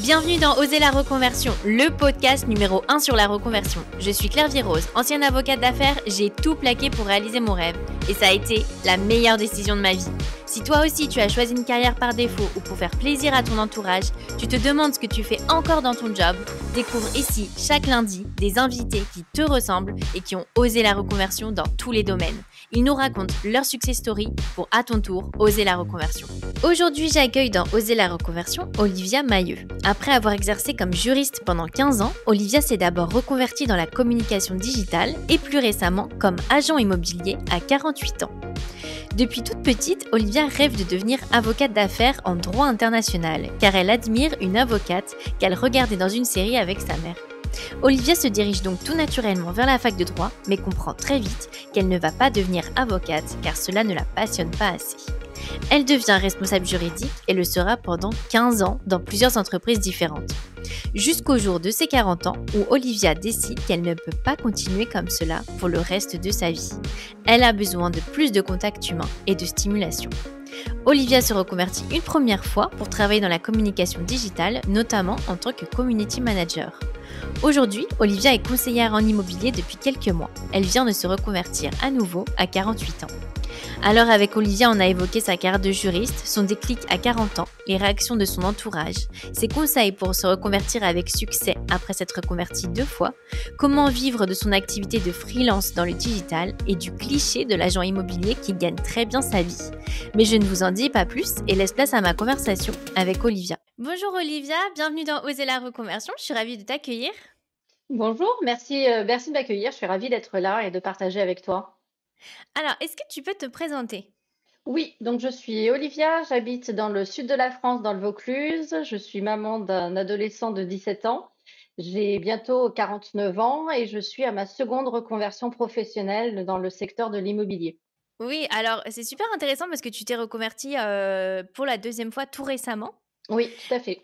Bienvenue dans Oser la reconversion, le podcast numéro 1 sur la reconversion. Je suis Claire Virose, ancienne avocate d'affaires, j'ai tout plaqué pour réaliser mon rêve. Et ça a été la meilleure décision de ma vie. Si toi aussi tu as choisi une carrière par défaut ou pour faire plaisir à ton entourage, tu te demandes ce que tu fais encore dans ton job, découvre ici, chaque lundi, des invités qui te ressemblent et qui ont osé la reconversion dans tous les domaines. Ils nous racontent leur success story pour, à ton tour, oser la reconversion. Aujourd'hui, j'accueille dans Oser la reconversion Olivia Mailleux. Après avoir exercé comme juriste pendant 15 ans, Olivia s'est d'abord reconvertie dans la communication digitale et plus récemment comme agent immobilier à 48 ans. Depuis toute petite, Olivia rêve de devenir avocate d'affaires en droit international, car elle admire une avocate qu'elle regardait dans une série avec sa mère. Olivia se dirige donc tout naturellement vers la fac de droit, mais comprend très vite qu'elle ne va pas devenir avocate, car cela ne la passionne pas assez. Elle devient responsable juridique et le sera pendant 15 ans dans plusieurs entreprises différentes. Jusqu'au jour de ses 40 ans où Olivia décide qu'elle ne peut pas continuer comme cela pour le reste de sa vie. Elle a besoin de plus de contacts humains et de stimulation. Olivia se reconvertit une première fois pour travailler dans la communication digitale, notamment en tant que community manager. Aujourd'hui, Olivia est conseillère en immobilier depuis quelques mois. Elle vient de se reconvertir à nouveau à 48 ans. Alors avec Olivia, on a évoqué sa carrière de juriste, son déclic à 40 ans, les réactions de son entourage, ses conseils pour se reconvertir avec succès après s'être reconvertie 2 fois, comment vivre de son activité de freelance dans le digital et du cliché de l'agent immobilier qui gagne très bien sa vie. Mais je ne vous en dis pas plus et laisse place à ma conversation avec Olivia. Bonjour Olivia, bienvenue dans Oser la reconversion, je suis ravie de t'accueillir. Bonjour, merci de m'accueillir. Je suis ravie d'être là et de partager avec toi. Alors, est-ce que tu peux te présenter ? Oui, donc je suis Olivia, j'habite dans le sud de la France, dans le Vaucluse. Je suis maman d'un adolescent de 17 ans. J'ai bientôt 49 ans et je suis à ma seconde reconversion professionnelle dans le secteur de l'immobilier. Oui, alors c'est super intéressant parce que tu t'es reconvertie pour la 2e fois tout récemment Oui, tout à fait.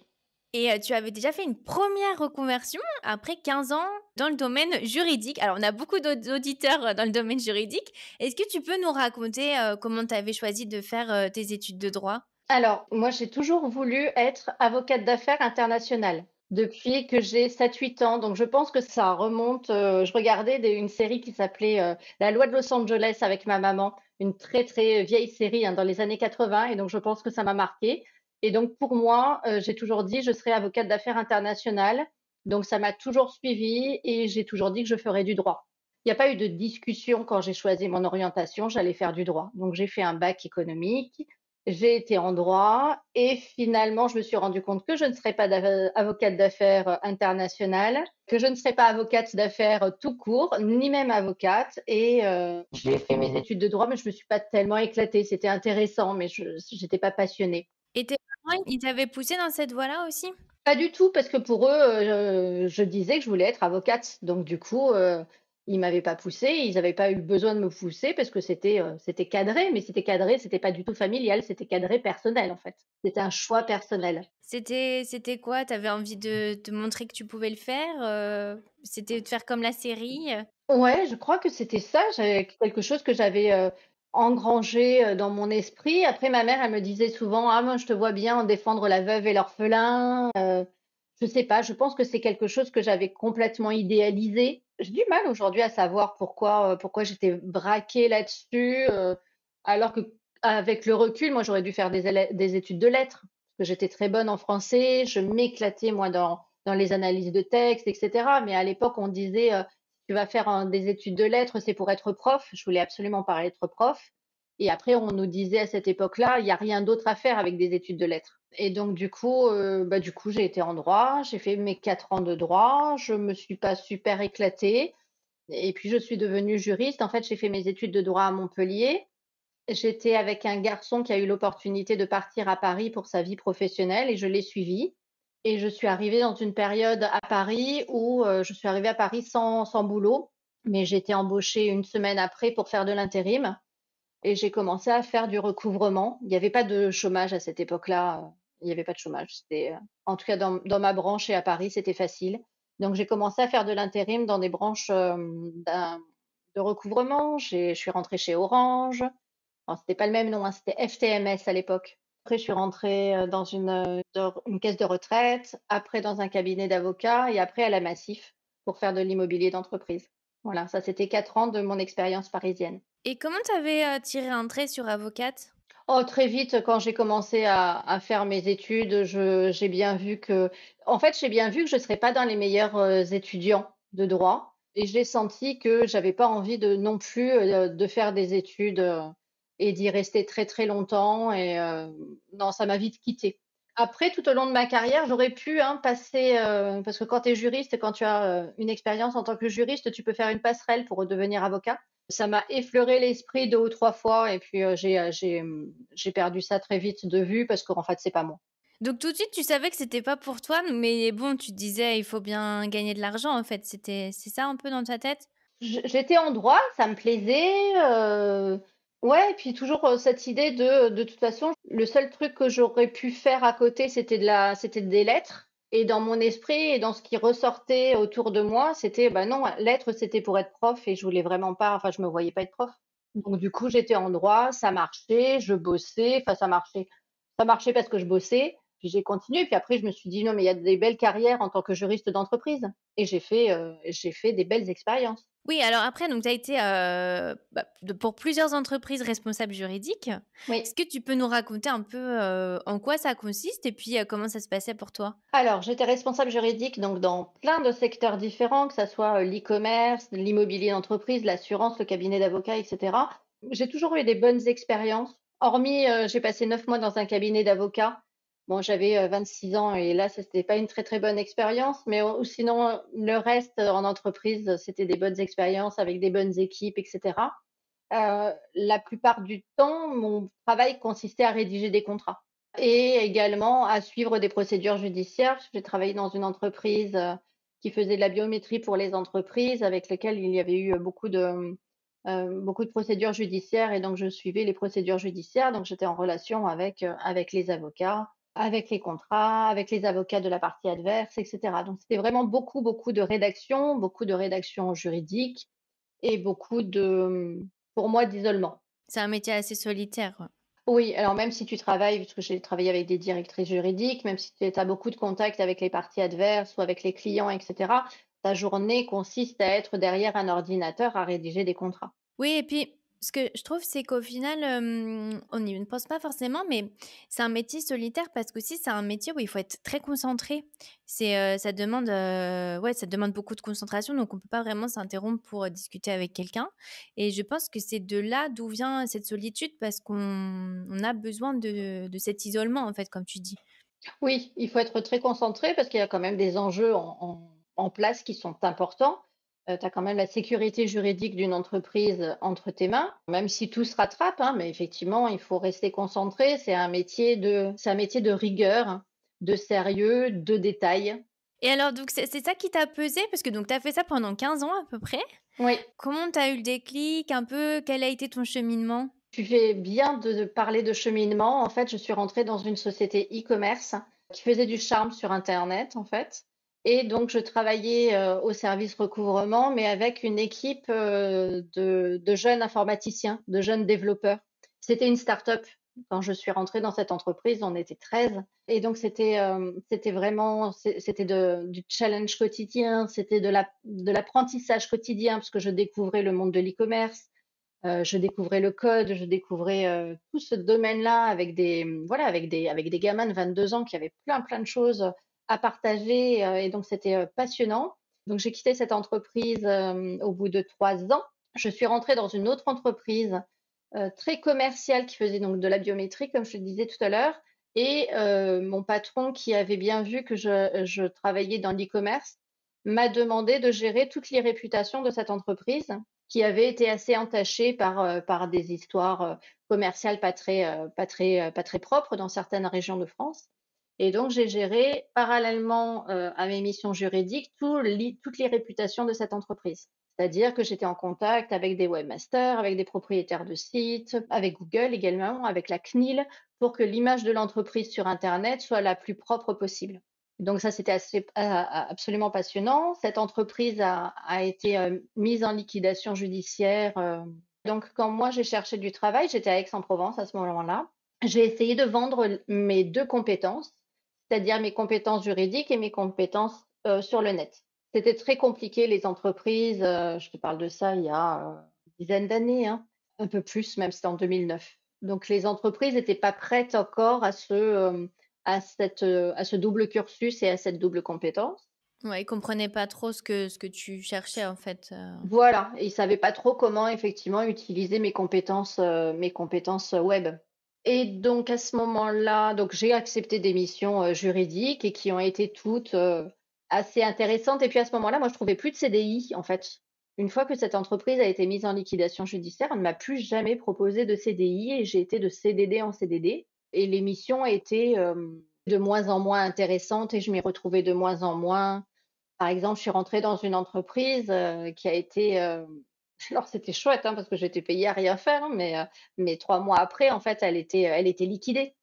et tu avais déjà fait une première reconversion après 15 ans dans le domaine juridique. Alors on a beaucoup d'auditeurs dans le domaine juridique. Est-ce que tu peux nous raconter comment tu avais choisi de faire tes études de droit? Alors, moi, j'ai toujours voulu être avocate d'affaires internationale depuis que j'ai 7-8 ans. Donc, je pense que ça remonte. Je regardais une série qui s'appelait La loi de Los Angeles avec ma maman, une très, très vieille série hein, dans les années 80. Et donc, je pense que ça m'a marqué. Et donc, pour moi, j'ai toujours dit je serai avocate d'affaires internationale. Donc, ça m'a toujours suivie et j'ai toujours dit que je ferais du droit. Il n'y a pas eu de discussion quand j'ai choisi mon orientation, j'allais faire du droit. Donc, j'ai fait un bac économique. J'ai été en droit et finalement, je me suis rendu compte que je ne serais pas avocate d'affaires internationale, que je ne serais pas avocate d'affaires tout court, ni même avocate. Et j'ai fait mes études de droit, mais je me suis pas tellement éclatée. C'était intéressant, mais je n'étais pas passionnée. Et tes parents, ils t'avaient poussé dans cette voie-là aussi? Pas du tout, parce que pour eux, je disais que je voulais être avocate. Donc du coup, ils m'avaient pas poussée, ils n'avaient pas eu besoin de me pousser parce que c'était cadré, mais c'était cadré, c'était pas du tout familial, c'était cadré personnel en fait. C'était un choix personnel. C'était quoi? Tu avais envie de te montrer que tu pouvais le faire? C'était de faire comme la série? Ouais, je crois que c'était ça, j'avais quelque chose que j'avais, engrangé, dans mon esprit. Après ma mère, elle me disait souvent: «Ah moi je te vois bien défendre la veuve et l'orphelin». Je sais pas, je pense que c'est quelque chose que j'avais complètement idéalisé. J'ai du mal aujourd'hui à savoir pourquoi j'étais braquée là-dessus, alors qu'avec le recul, moi j'aurais dû faire des études de lettres, parce que j'étais très bonne en français, je m'éclatais moi dans les analyses de textes et cetera. Mais à l'époque, on disait, tu vas faire des études de lettres, c'est pour être prof. Je voulais absolument pas être prof. Et après, on nous disait à cette époque-là, il n'y a rien d'autre à faire avec des études de lettres. Et donc, du coup, j'ai été en droit, j'ai fait mes 4 ans de droit, je me suis pas super éclatée. Et puis, je suis devenue juriste. En fait, j'ai fait mes études de droit à Montpellier. J'étais avec un garçon qui a eu l'opportunité de partir à Paris pour sa vie professionnelle et je l'ai suivi. Et je suis arrivée dans une période à Paris où je suis arrivée à Paris sans boulot, mais j'ai été embauchée une semaine après pour faire de l'intérim et j'ai commencé à faire du recouvrement. Il n'y avait pas de chômage à cette époque-là, il n'y avait pas de chômage. En tout cas, dans ma branche et à Paris, c'était facile. Donc, j'ai commencé à faire de l'intérim dans des branches de recouvrement. Je suis rentrée chez Orange. Alors, c'était pas le même nom, hein, c'était FTMS à l'époque. Après, je suis rentrée, dans une caisse de retraite, après dans un cabinet d'avocats et après à la Massif pour faire de l'immobilier d'entreprise. Voilà, ça c'était 4 ans de mon expérience parisienne. Et comment t'avais tiré un trait sur avocate? Oh, très vite, quand j'ai commencé à faire mes études, j'ai bien vu que en fait, j'ai bien vu que je ne serais pas dans les meilleurs, étudiants de droit et j'ai senti que j'avais pas envie de non plus, de faire des études, et d'y rester très, très longtemps et non, ça m'a vite quittée. Après, tout au long de ma carrière, j'aurais pu, hein, passer, parce que quand tu es juriste et quand tu as, une expérience en tant que juriste, tu peux faire une passerelle pour devenir avocat. Ça m'a effleuré l'esprit 2 ou 3 fois et puis, j'ai perdu ça très vite de vue parce qu'en fait, c'est pas moi. Donc tout de suite, tu savais que c'était pas pour toi, mais bon, tu te disais: «Il faut bien gagner de l'argent», en fait. C'est ça un peu dans ta tête? J'étais en droit, ça me plaisait, ouais et puis toujours, cette idée de toute façon, le seul truc que j'aurais pu faire à côté, c'était des lettres et dans mon esprit et dans ce qui ressortait autour de moi, c'était, bah, non, lettres, c'était pour être prof et je voulais vraiment pas enfin, je me voyais pas être prof. Donc du coup, j'étais en droit, ça marchait, je bossais, enfin ça marchait parce que je bossais, puis j'ai continué, puis après je me suis dit: «Non, mais il y a des belles carrières en tant que juriste d'entreprise» et j'ai fait des belles expériences. Oui, alors après, donc tu as été, bah, pour plusieurs entreprises responsable juridique. Est-ce Oui. que tu peux nous raconter un peu, en quoi ça consiste et puis, comment ça se passait pour toi? Alors, j'étais responsable juridique donc dans plein de secteurs différents, que ça soit, l'e-commerce, l'immobilier d'entreprise, l'assurance, le cabinet d'avocats et cetera. J'ai toujours eu des bonnes expériences, hormis, j'ai passé 9 mois dans un cabinet d'avocats. Bon, j'avais, 26 ans et là, c'était pas une très, très bonne expérience, mais ou sinon, le reste, en entreprise, c'était des bonnes expériences avec des bonnes équipes et cetera. La plupart du temps, mon travail consistait à rédiger des contrats. Et également à suivre des procédures judiciaires, parce que j'ai travaillé dans une entreprise, qui faisait de la biométrie pour les entreprises, avec lesquelles il y avait eu, beaucoup de procédures judiciaires et donc je suivais les procédures judiciaires. Donc j'étais en relation avec les avocats, avec les contrats, avec les avocats de la partie adverse et cetera. Donc c'était vraiment beaucoup, beaucoup de rédaction juridique et beaucoup pour moi, d'isolement. C'est un métier assez solitaire, quoi. Oui, alors même si tu travailles, parce que j'ai travaillé avec des directrices juridiques, même si tu as beaucoup de contacts avec les parties adverses ou avec les clients, et cetera, ta journée consiste à être derrière un ordinateur à rédiger des contrats. Oui et puis, ce que je trouve, c'est qu'au final, on n'y pense pas forcément, mais c'est un métier solitaire parce qu'aussi c'est un métier où il faut être très concentré. Ça demande, ouais, ça demande beaucoup de concentration, donc on peut pas vraiment s'interrompre pour, discuter avec quelqu'un et je pense que c'est de là d'où vient cette solitude parce qu'on a besoin de cet isolement, en fait, comme tu dis. Oui, il faut être très concentré parce qu'il y a quand même des enjeux en place qui sont importants. Tu as quand même la sécurité juridique d'une entreprise entre tes mains, même si tout se rattrape, hein, mais effectivement, il faut rester concentré. C'est un métier de rigueur, de sérieux, de détail. Et alors donc c'est ça qui t'a pesé? Parce que donc tu as fait ça pendant 15 ans à peu près. Oui. Comment tu as eu le déclic un peu? Quel a été ton cheminement? Tu fais bien de parler de cheminement. En fait, je suis rentrée dans une société e-commerce qui faisait du charme sur internet, en fait et donc je travaillais, au service recouvrement, mais avec une équipe, de jeunes informaticiens, de jeunes développeurs. C'était une start-up. Quand je suis rentrée dans cette entreprise, on était 13 et donc c'était vraiment c'était du challenge quotidien, c'était de l'apprentissage quotidien parce que je découvrais le monde de l'e-commerce. Je découvrais le code, je découvrais, tout ce domaine-là avec voilà, avec des gamins de 22 ans qui avaient plein, plein de choses à partager, et donc c'était, passionnant. Donc j'ai quitté cette entreprise, au bout de 3 ans. Je suis rentrée dans une autre entreprise, très commerciale qui faisait donc de la biométrie, comme je te disais tout à l'heure et mon patron qui avait bien vu que je travaillais dans l'e-commerce, m'a demandé de gérer toutes les réputations de cette entreprise qui avait été assez entachée par des histoires, commerciales pas très propres dans certaines régions de France et donc j'ai géré parallèlement, à mes missions juridiques toutes les réputations de cette entreprise. C'est-à-dire que j'étais en contact avec des webmasters, avec des propriétaires de sites, avec Google également, avec la CNIL, pour que l'image de l'entreprise sur internet soit la plus propre possible. Donc ça, c'était absolument passionnant. Cette entreprise a été, mise en liquidation judiciaire, donc quand moi j'ai cherché du travail, j'étais à Aix-en-Provence à ce moment-là j'ai essayé de vendre mes 2 compétences, c'est-à-dire mes compétences juridiques et mes compétences, sur le net. C'était très compliqué les entreprises, je te parle de ça il y a, une dizaine d'années, hein, un peu plus même, c'était en 2009. Donc les entreprises n'étaient pas prêtes encore à ce double cursus et à cette double compétence. Ouais, ils comprenaient pas trop ce que tu cherchais en fait. Voilà, et ils savaient pas trop comment effectivement utiliser mes compétences web. Et donc à ce moment-là, donc j'ai accepté des missions, juridiques et qui ont été toutes, assez intéressantes et puis à ce moment-là, moi je trouvais plus de CDI en fait. Une fois que cette entreprise a été mise en liquidation judiciaire, on ne m'a plus jamais proposé de CDI et j'ai été de CDD en CDD et les missions étaient, de moins en moins intéressantes et je m'y retrouvais de moins en moins. Par exemple, je suis rentrée dans une entreprise, qui a été, alors c'était chouette, hein, parce que j'étais payée à rien faire, hein, mais 3 mois après, en fait, elle était liquidée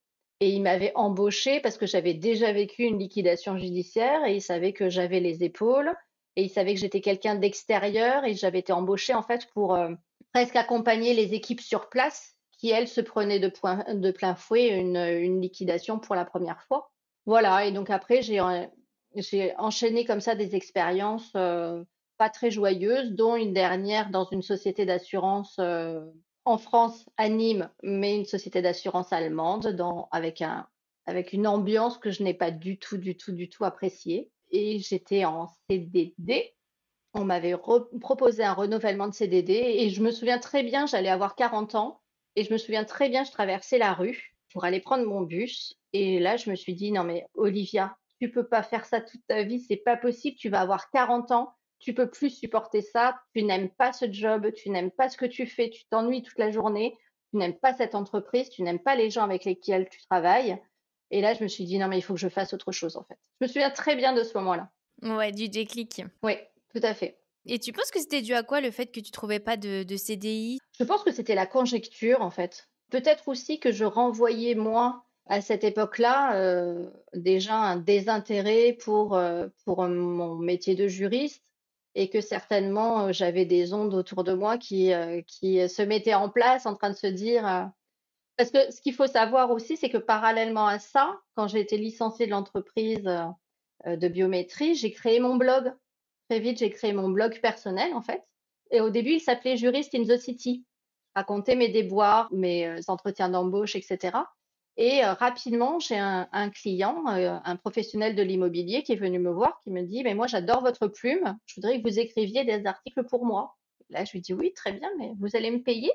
et ils m'avaient embauchée parce que j'avais déjà vécu une liquidation judiciaire et ils savaient que j'avais les épaules et ils savaient que j'étais quelqu'un d'extérieur et j'avais été embauchée, en fait, pour, presque accompagner les équipes sur place qui, elles, se prenaient de plein fouet une liquidation pour la première fois. Voilà et donc après j'ai enchaîné comme ça des expériences, pas très joyeuses, dont une dernière dans une société d'assurance, en France, à Nîmes, mais une société d'assurance allemande avec une ambiance que je n'ai pas du tout, du tout, du tout appréciée et j'étais en CDD. On m'avait proposé un renouvellement de CDD et je me souviens très bien, j'allais avoir 40 ans et je me souviens très bien, je traversais la rue pour aller prendre mon bus et là, je me suis dit: «Non mais Olivia, tu peux pas faire ça toute ta vie, c'est pas possible, tu vas avoir 40 ans, tu peux plus supporter ça, tu n'aimes pas ce job, tu n'aimes pas ce que tu fais, tu t'ennuies toute la journée, tu n'aimes pas cette entreprise, tu n'aimes pas les gens avec lesquels tu travailles» et là, je me suis dit: «Non mais il faut que je fasse autre chose, en fait». Je me souviens très bien de ce moment-là. Ouais, du déclic. Oui, tout à fait. Et tu penses que c'était dû à quoi le fait que tu trouvais pas de CDI? Je pense que c'était la conjecture, en fait. Peut-être aussi que je renvoyais moi, à cette époque-là, déjà un désintérêt pour, mon métier de juriste et que certainement, j'avais des ondes autour de moi qui se mettaient en place en train de se dire, parce que ce qu'il faut savoir aussi, c'est que parallèlement à ça, quand j'ai été licenciée de l'entreprise, de biométrie, j'ai créé mon blog. Très vite, j'ai créé mon blog personnel, en fait et au début, il s'appelait Jurist in the City. Je racontais mes déboires, mes, entretiens d'embauche et cetera et rapidement, j'ai un client, un professionnel de l'immobilier qui est venu me voir, qui me dit: «Mais moi, j'adore votre plume, je voudrais que vous écriviez des articles pour moi». Là, je lui dis: «Oui, très bien, mais vous allez me payer?»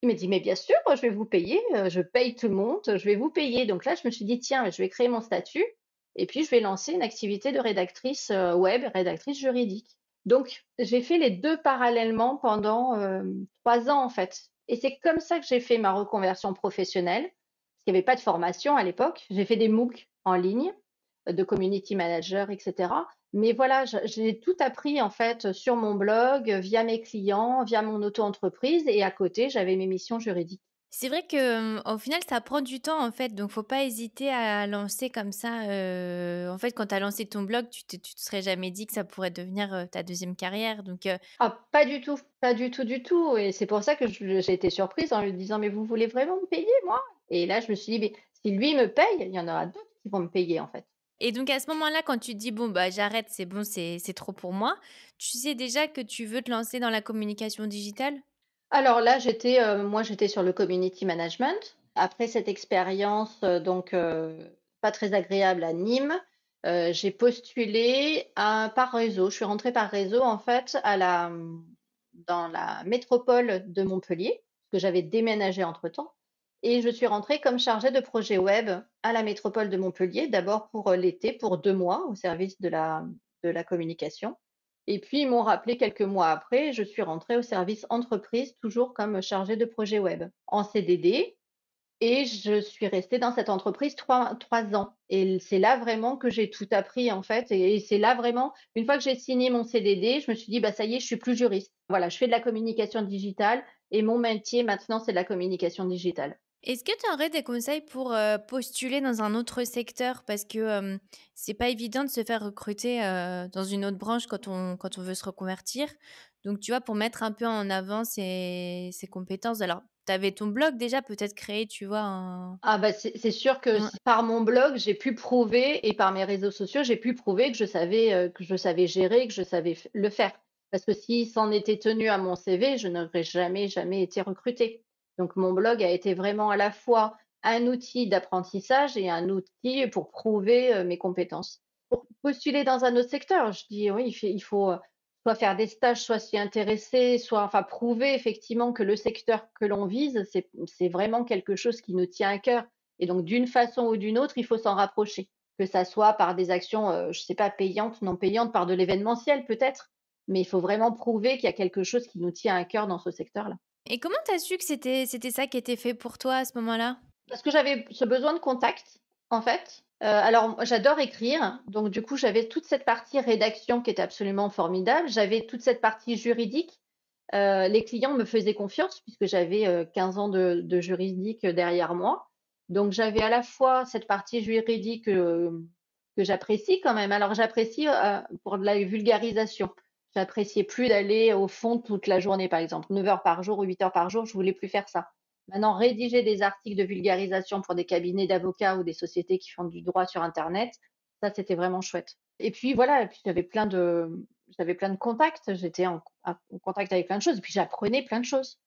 Il me dit: «Mais bien sûr, je vais vous payer, je paye tout le monde, je vais vous payer». Donc là, je me suis dit: «Tiens, je vais créer mon statut et puis je vais lancer une activité de rédactrice, web, rédactrice juridique». Donc j'ai fait les 2 parallèlement pendant, 3 ans, en fait et c'est comme ça que j'ai fait ma reconversion professionnelle, parce qu'il y avait pas de formation à l'époque. J'ai fait des MOOC en ligne, de community manager et cetera. Mais voilà, j'ai tout appris en fait sur mon blog, via mes clients, via mon auto-entreprise et à côté, j'avais mes missions juridiques. C'est vrai que, au final, ça prend du temps, en fait, donc faut pas hésiter à lancer comme ça, en fait, quand tu as lancé ton blog, tu te serais jamais dit que ça pourrait devenir, ta deuxième carrière, donc Ah, pas du tout, pas du tout, du tout et c'est pour ça que j'ai été surprise en lui disant: «Mais vous voulez vraiment me payer, moi?» et là, je me suis dit: «Mais si lui me paye, il y en aura d'autres qui vont me payer, en fait». et donc à ce moment-là, quand tu te dis: «Bon, bah, j'arrête, c'est bon, c'est trop pour moi», tu sais déjà que tu veux te lancer dans la communication digitale? Alors là, moi, j'étais sur le community management. Après cette expérience, pas très agréable à Nîmes, j'ai postulé par réseau. Je suis rentrée par réseau, en fait, dans la métropole de Montpellier, parce que j'avais déménagé entre-temps et je suis rentrée comme chargée de projet web à la métropole de Montpellier, d'abord pour, l'été, pour 2 mois au service de la communication et puis, ils m'ont rappelé quelques mois après, je suis rentrée au service entreprise, toujours comme chargée de projet web, en CDD et je suis restée dans cette entreprise 3 ans et c'est là vraiment que j'ai tout appris, en fait et c'est là vraiment, une fois que j'ai signé mon CDD, je me suis dit: «Bah, ça y est, je suis plus juriste». Voilà, je fais de la communication digitale et mon métier maintenant, c'est de la communication digitale. Est-ce que tu aurais des conseils pour, postuler dans un autre secteur? Parce que, c'est pas évident de se faire recruter, dans une autre branche quand on veut se reconvertir. Donc, tu vois, pour mettre un peu en avant ses compétences. Alors, tu avais ton blog déjà, peut-être créer, tu vois, un Ah bah, c'est sûr que ouais. s par mon blog, j'ai pu prouver et par mes réseaux sociaux, j'ai pu prouver que je savais gérer, que je savais f le faire. Parce que si c'en était tenu à mon CV, je n'aurais jamais, jamais été recrutée. Donc mon blog a été vraiment à la fois un outil d'apprentissage et un outil pour prouver, mes compétences. Pour postuler dans un autre secteur, je dis oui, il faut, soit faire des stages, soit s'y intéresser, soit enfin prouver effectivement que le secteur que l'on vise, c'est vraiment quelque chose qui nous tient à cœur et donc d'une façon ou d'une autre, il faut s'en rapprocher. Que ça soit par des actions, je sais pas, payantes, non payantes, par de l'événementiel peut-être, mais il faut vraiment prouver qu'il y a quelque chose qui nous tient à cœur dans ce secteur-là. Et comment tu as su que c'était ça qui était fait pour toi à ce moment-là? Parce que j'avais ce besoin de contact, en fait. Alors moi j'adore écrire, donc du coup, j'avais toute cette partie rédaction qui était absolument formidable. J'avais toute cette partie juridique. Les clients me faisaient confiance puisque j'avais, 15 ans de juridique derrière moi. Donc j'avais à la fois cette partie juridique, que j'apprécie quand même. Alors j'apprécie, pour de la vulgarisation. J'appréciais plus d'aller au fond toute la journée, par exemple, 9 heures par jour ou 8 heures par jour, je voulais plus faire ça. Maintenant, rédiger des articles de vulgarisation pour des cabinets d'avocats ou des sociétés qui font du droit sur internet, ça, c'était vraiment chouette. Et puis voilà, et puis j'avais plein de contacts, j'étais en contact avec plein de choses et puis j'apprenais plein de choses.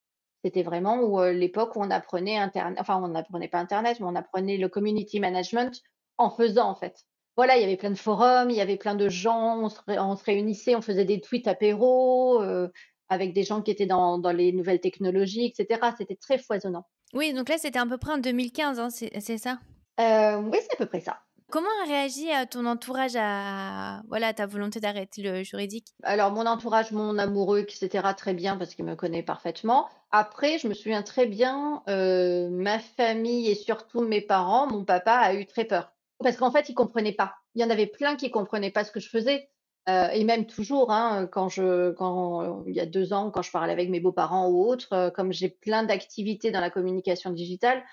C'était vraiment l'époque où on apprenait internet, enfin on n'apprenait pas internet, mais on apprenait le community management en faisant en fait. Voilà, il y avait plein de forums, il y avait plein de gens, on se réunissait, on faisait des tweets apéros, avec des gens qui étaient dans les nouvelles technologies, et cetera. C'était très foisonnant. Oui, donc là, c'était à peu près en 2015, hein, c'est ça? Oui, c'est à peu près ça. Comment a réagi, ton entourage à voilà, à ta volonté d'arrêter le juridique? Alors mon entourage, mon amoureux, et cetera, très bien parce qu'il me connaît parfaitement. Après, je me souviens très bien, ma famille et surtout mes parents, mon papa a eu très peur. Parce qu'en fait, il comprenait pas. Il y en avait plein qui comprenaient pas ce que je faisais, et même toujours, hein, il y a 2 ans, quand je parlais avec mes beaux-parents ou autres, comme j'ai plein d'activités dans la communication digitale,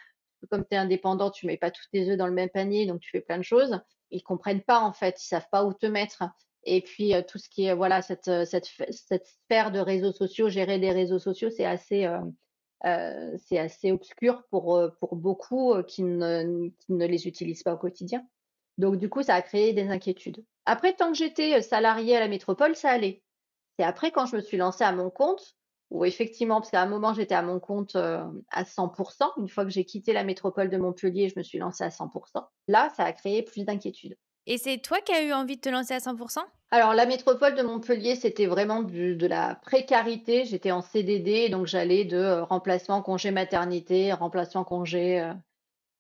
comme tu es indépendant, tu mets pas tous tes œufs dans le même panier, donc tu fais plein de choses. Ils comprennent pas en fait, ils savent pas où te mettre. Et puis tout ce qui est voilà cette sphère de réseaux sociaux, gérer des réseaux sociaux, c'est assez obscur pour beaucoup qui ne les utilisent pas au quotidien. Donc du coup, ça a créé des inquiétudes. Après, tant que j'étais salariée à la métropole, ça allait. C'est après quand je me suis lancée à mon compte, où effectivement, parce qu'à un moment j'étais à mon compte, à 100. Une fois que j'ai quitté la métropole de Montpellier, je me suis lancée à 100. Là, ça a créé plus d'inquiétude. Et c'est toi qui as eu envie de te lancer à 100? Alors la métropole de Montpellier, c'était vraiment de la précarité. J'étais en CDD, donc j'allais de, remplacement congé maternité, remplacement congé,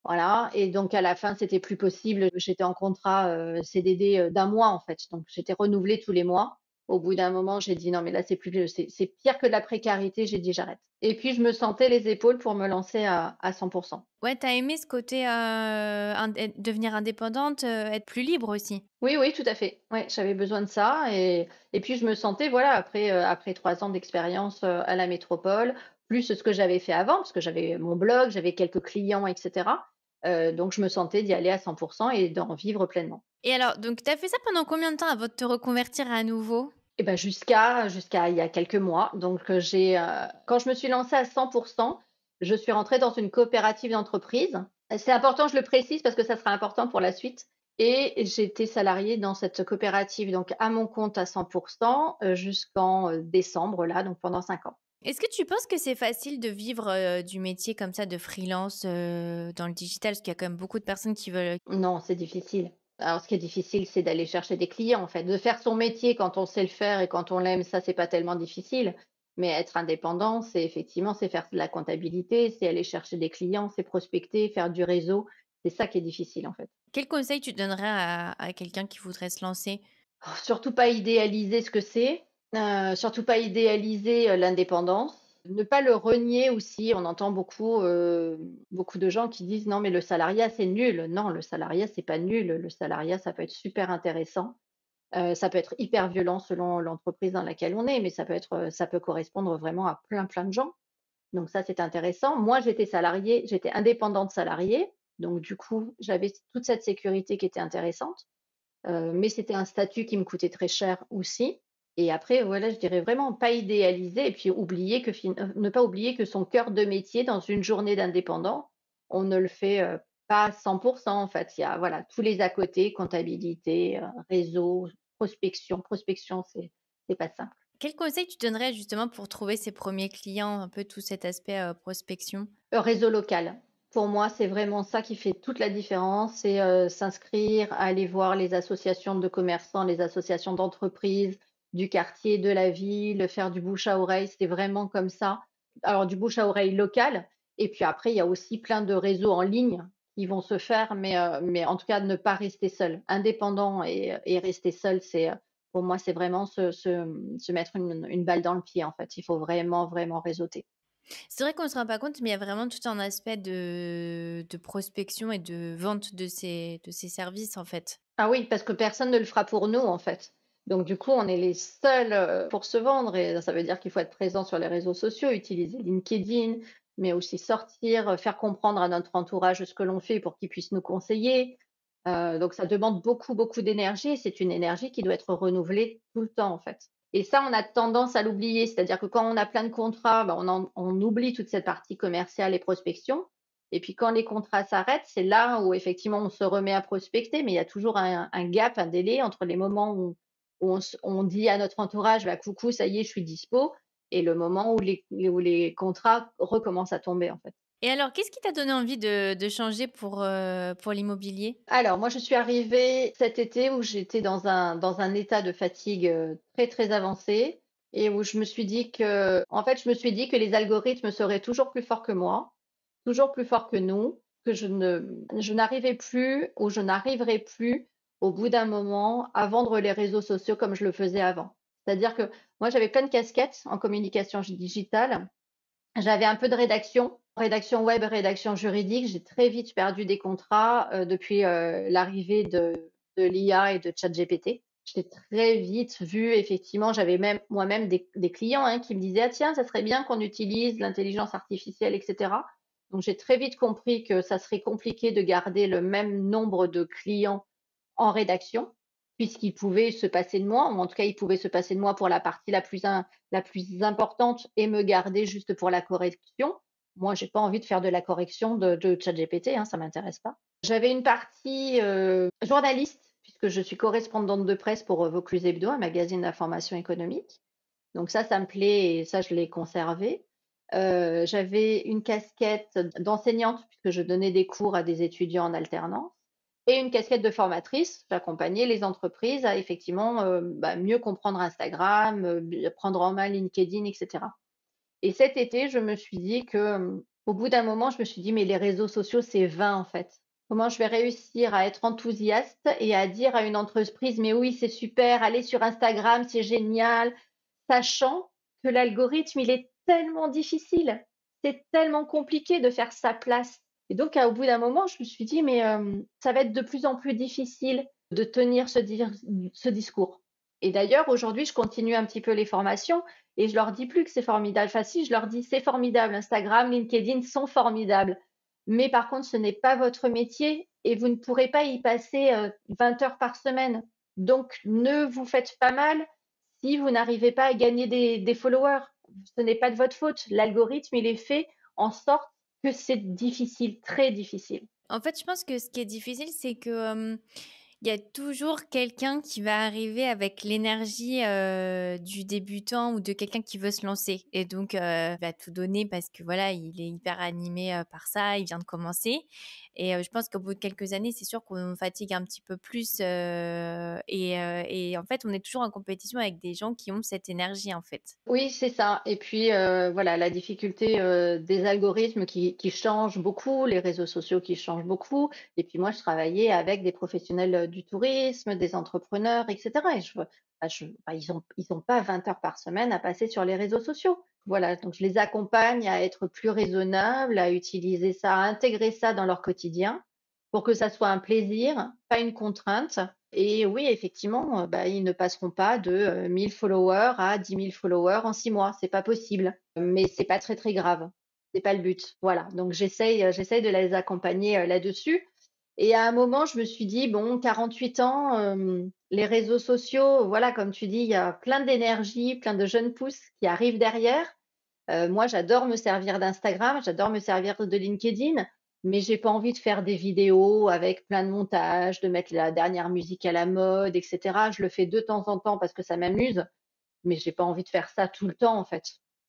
voilà et donc à la fin, c'était plus possible. J'étais en contrat, CDD, d'1 mois, en fait, donc j'étais renouvelée tous les mois. Au bout d'un moment, j'ai dit: «Non, mais là, c'est pire que de la précarité», j'ai dit: «J'arrête» et puis je me sentais les épaules pour me lancer à 100. Ouais, tu as aimé ce côté, devenir indépendante, être plus libre aussi? Oui, oui, tout à fait. Ouais, j'avais besoin de ça et puis je me sentais voilà après 3 ans d'expérience, à la métropole, plus ce que j'avais fait avant, parce que j'avais mon blog, j'avais quelques clients et cetera, donc je me sentais d'y aller à 100 et d'en vivre pleinement. Et alors, donc tu as fait ça pendant combien de temps avant de te reconvertir à nouveau? Et ben jusqu'à il y a quelques mois, donc quand je me suis lancée à 100, je suis rentrée dans une coopérative d'entreprise. C'est important, je le précise parce que ça sera important pour la suite et j'étais salariée dans cette coopérative, donc à mon compte à 100 jusqu'en, décembre là, donc pendant 5 ans. Est-ce que tu penses que c'est facile de vivre, du métier comme ça de freelance, dans le digital? Parce qu'il y a quand même beaucoup de personnes qui veulent Non, c'est difficile. Alors ce qui est difficile, c'est d'aller chercher des clients, en fait. De faire son métier quand on sait le faire et quand on l'aime, ça, c'est pas tellement difficile. Mais être indépendant, c'est faire de la comptabilité, c'est aller chercher des clients, c'est prospecter, faire du réseau. C'est ça qui est difficile, en fait. quel conseil tu donnerais à quelqu'un qui voudrait se lancer? Oh, surtout pas idéaliser ce que c'est, surtout pas idéaliser, l'indépendance. Ne pas le renier aussi. On entend beaucoup de gens qui disent: «Non, mais le salariat, c'est nul». Non, le salariat, c'est pas nul. Le salariat, ça peut être super intéressant. Ça peut être hyper violent selon l'entreprise dans laquelle on est, mais ça peut correspondre vraiment à plein, plein de gens. Donc ça, c'est intéressant. Moi, j'étais salariée, j'étais indépendante salariée, donc du coup, j'avais toute cette sécurité qui était intéressante, mais c'était un statut qui me coûtait très cher aussi. Et après, voilà, je dirais vraiment pas idéaliser et puis ne pas oublier que son cœur de métier dans une journée d'indépendant, on ne le fait, pas à 100 en fait. Il y a voilà, tous les à côté, comptabilité, réseau, prospection. Prospection, c'est pas simple. Quel conseil tu donnerais justement pour trouver ses premiers clients, un peu tout cet aspect, prospection? Réseau local. Pour moi, c'est vraiment ça qui fait toute la différence, c'est, s'inscrire, aller voir les associations de commerçants, les associations d'entreprises du quartier, de la ville, faire du bouche à oreille, c'est vraiment comme ça. Alors du bouche à oreille local et puis après il y a aussi plein de réseaux en ligne qui vont se faire, mais en tout cas ne pas rester seul. Indépendant et rester seul, pour moi, c'est vraiment se mettre une balle dans le pied, en fait. Il faut vraiment, vraiment réseauter. C'est vrai qu'on ne se rend pas compte, mais il y a vraiment tout un aspect de prospection et de vente de ces services, en fait. Ah oui, parce que personne ne le fera pour nous, en fait. Donc du coup, on est les seuls, pour se vendre et ça veut dire qu'il faut être présent sur les réseaux sociaux, utiliser LinkedIn, mais aussi sortir, faire comprendre à notre entourage ce que l'on fait pour qu'ils puissent nous conseiller. Donc ça demande beaucoup, beaucoup d'énergie et c'est une énergie qui doit être renouvelée tout le temps, en fait. Et ça, on a tendance à l'oublier. C'est-à-dire que quand on a plein de contrats, bah, on oublie toute cette partie commerciale et prospection. Et puis quand les contrats s'arrêtent, c'est là où effectivement on se remet à prospecter, mais il y a toujours un gap, un délai entre les moments où on dit à notre entourage, bah, coucou, ça y est, je suis dispo, et le moment où les contrats recommencent à tomber, en fait. Et alors, qu'est-ce qui t'a donné envie de changer pour l'immobilier? Alors, moi, je suis arrivée cet été où j'étais dans un état de fatigue très, très avancé et où en fait, je me suis dit que les algorithmes seraient toujours plus forts que moi, toujours plus forts que nous, que je n'arrivais plus ou je n'arriverai plus au bout d'un moment à vendre les réseaux sociaux comme je le faisais avant. C'est-à-dire que moi, j'avais plein de casquettes en communication digitale. J'avais un peu de rédaction web, rédaction juridique. J'ai très vite perdu des contrats, depuis, l'arrivée de l'IA et de ChatGPT. J'ai très vite vu effectivement, j'avais même moi-même des clients, hein, qui me disaient: «Ah tiens, ça serait bien qu'on utilise l'intelligence artificielle» et cetera. Donc j'ai très vite compris que ça serait compliqué de garder le même nombre de clients en rédaction, puisqu'ils pouvaient se passer de moi, ou en tout cas, ils pouvaient se passer de moi pour la partie la plus importante et me garder juste pour la correction. Moi, j'ai pas envie de faire de la correction de ChatGPT, hein, ça m'intéresse pas. J'avais une partie journaliste, puisque je suis correspondante de presse pour Vaucluse Hebdo, un magazine d'information économique. Donc ça me plaît et ça, je l'ai conservé. J'avais une casquette d'enseignante, puisque je donnais des cours à des étudiants en alternance. Et une casquette de formatrice. J'accompagnais les entreprises à effectivement, bah, mieux comprendre Instagram, prendre en main LinkedIn et cetera. Et cet été, je me suis dit que, au bout d'un moment, je me suis dit: «Mais les réseaux sociaux, c'est vain, en fait. Comment je vais réussir à être enthousiaste et à dire à une entreprise: "Mais oui, c'est super, allez sur Instagram, c'est génial"», sachant que l'algorithme, il est tellement difficile, c'est tellement compliqué de faire sa place. Et donc, au bout d'un moment, je me suis dit: «Mais ça va être de plus en plus difficile de tenir ce discours». Et d'ailleurs, aujourd'hui, je continue un petit peu les formations et je leur dis plus que c'est formidable. Enfin si, je leur dis: «C'est formidable, Instagram, LinkedIn sont formidables. Mais par contre, ce n'est pas votre métier et vous ne pourrez pas y passer, 20 heures par semaine. Donc ne vous faites pas mal si vous n'arrivez pas à gagner des followers. Ce n'est pas de votre faute. L'algorithme, il est fait en sorte que c'est difficile, très difficile». En fait, je pense que ce qui est difficile, c'est que, il y a toujours quelqu'un qui va arriver avec l'énergie, du débutant ou de quelqu'un qui veut se lancer et donc il va tout donner parce que voilà, il est hyper animé, par ça, il vient de commencer et je pense qu'au bout de quelques années, c'est sûr qu'on fatigue un petit peu plus, et en fait, on est toujours en compétition avec des gens qui ont cette énergie, en fait. Oui, c'est ça. Et puis, voilà, la difficulté, des algorithmes qui changent beaucoup, les réseaux sociaux qui changent beaucoup. Et puis moi, je travaillais avec des professionnels, du tourisme, des entrepreneurs et cetera. Et ils ont pas 20 heures par semaine à passer sur les réseaux sociaux. Voilà, donc je les accompagne à être plus raisonnables, à utiliser ça, à intégrer ça dans leur quotidien pour que ça soit un plaisir, pas une contrainte. Et oui, effectivement, bah, ils ne passeront pas de, 1 followers à 10 000 followers en 6 mois, c'est pas possible. Mais c'est pas très, très grave. C'est pas le but. Voilà, donc j'essaye de les accompagner, là-dessus Et à un moment, je me suis dit: «Bon, 48 ans, les réseaux sociaux, voilà, comme tu dis, il y a plein d'énergie, plein de jeunes pousses qui arrivent derrière». Moi, j'adore me servir d'Instagram, j'adore me servir de LinkedIn, mais j'ai pas envie de faire des vidéos avec plein de montage, de mettre la dernière musique à la mode et cetera. Je le fais de temps en temps parce que ça m'amuse, mais j'ai pas envie de faire ça tout le temps, en fait.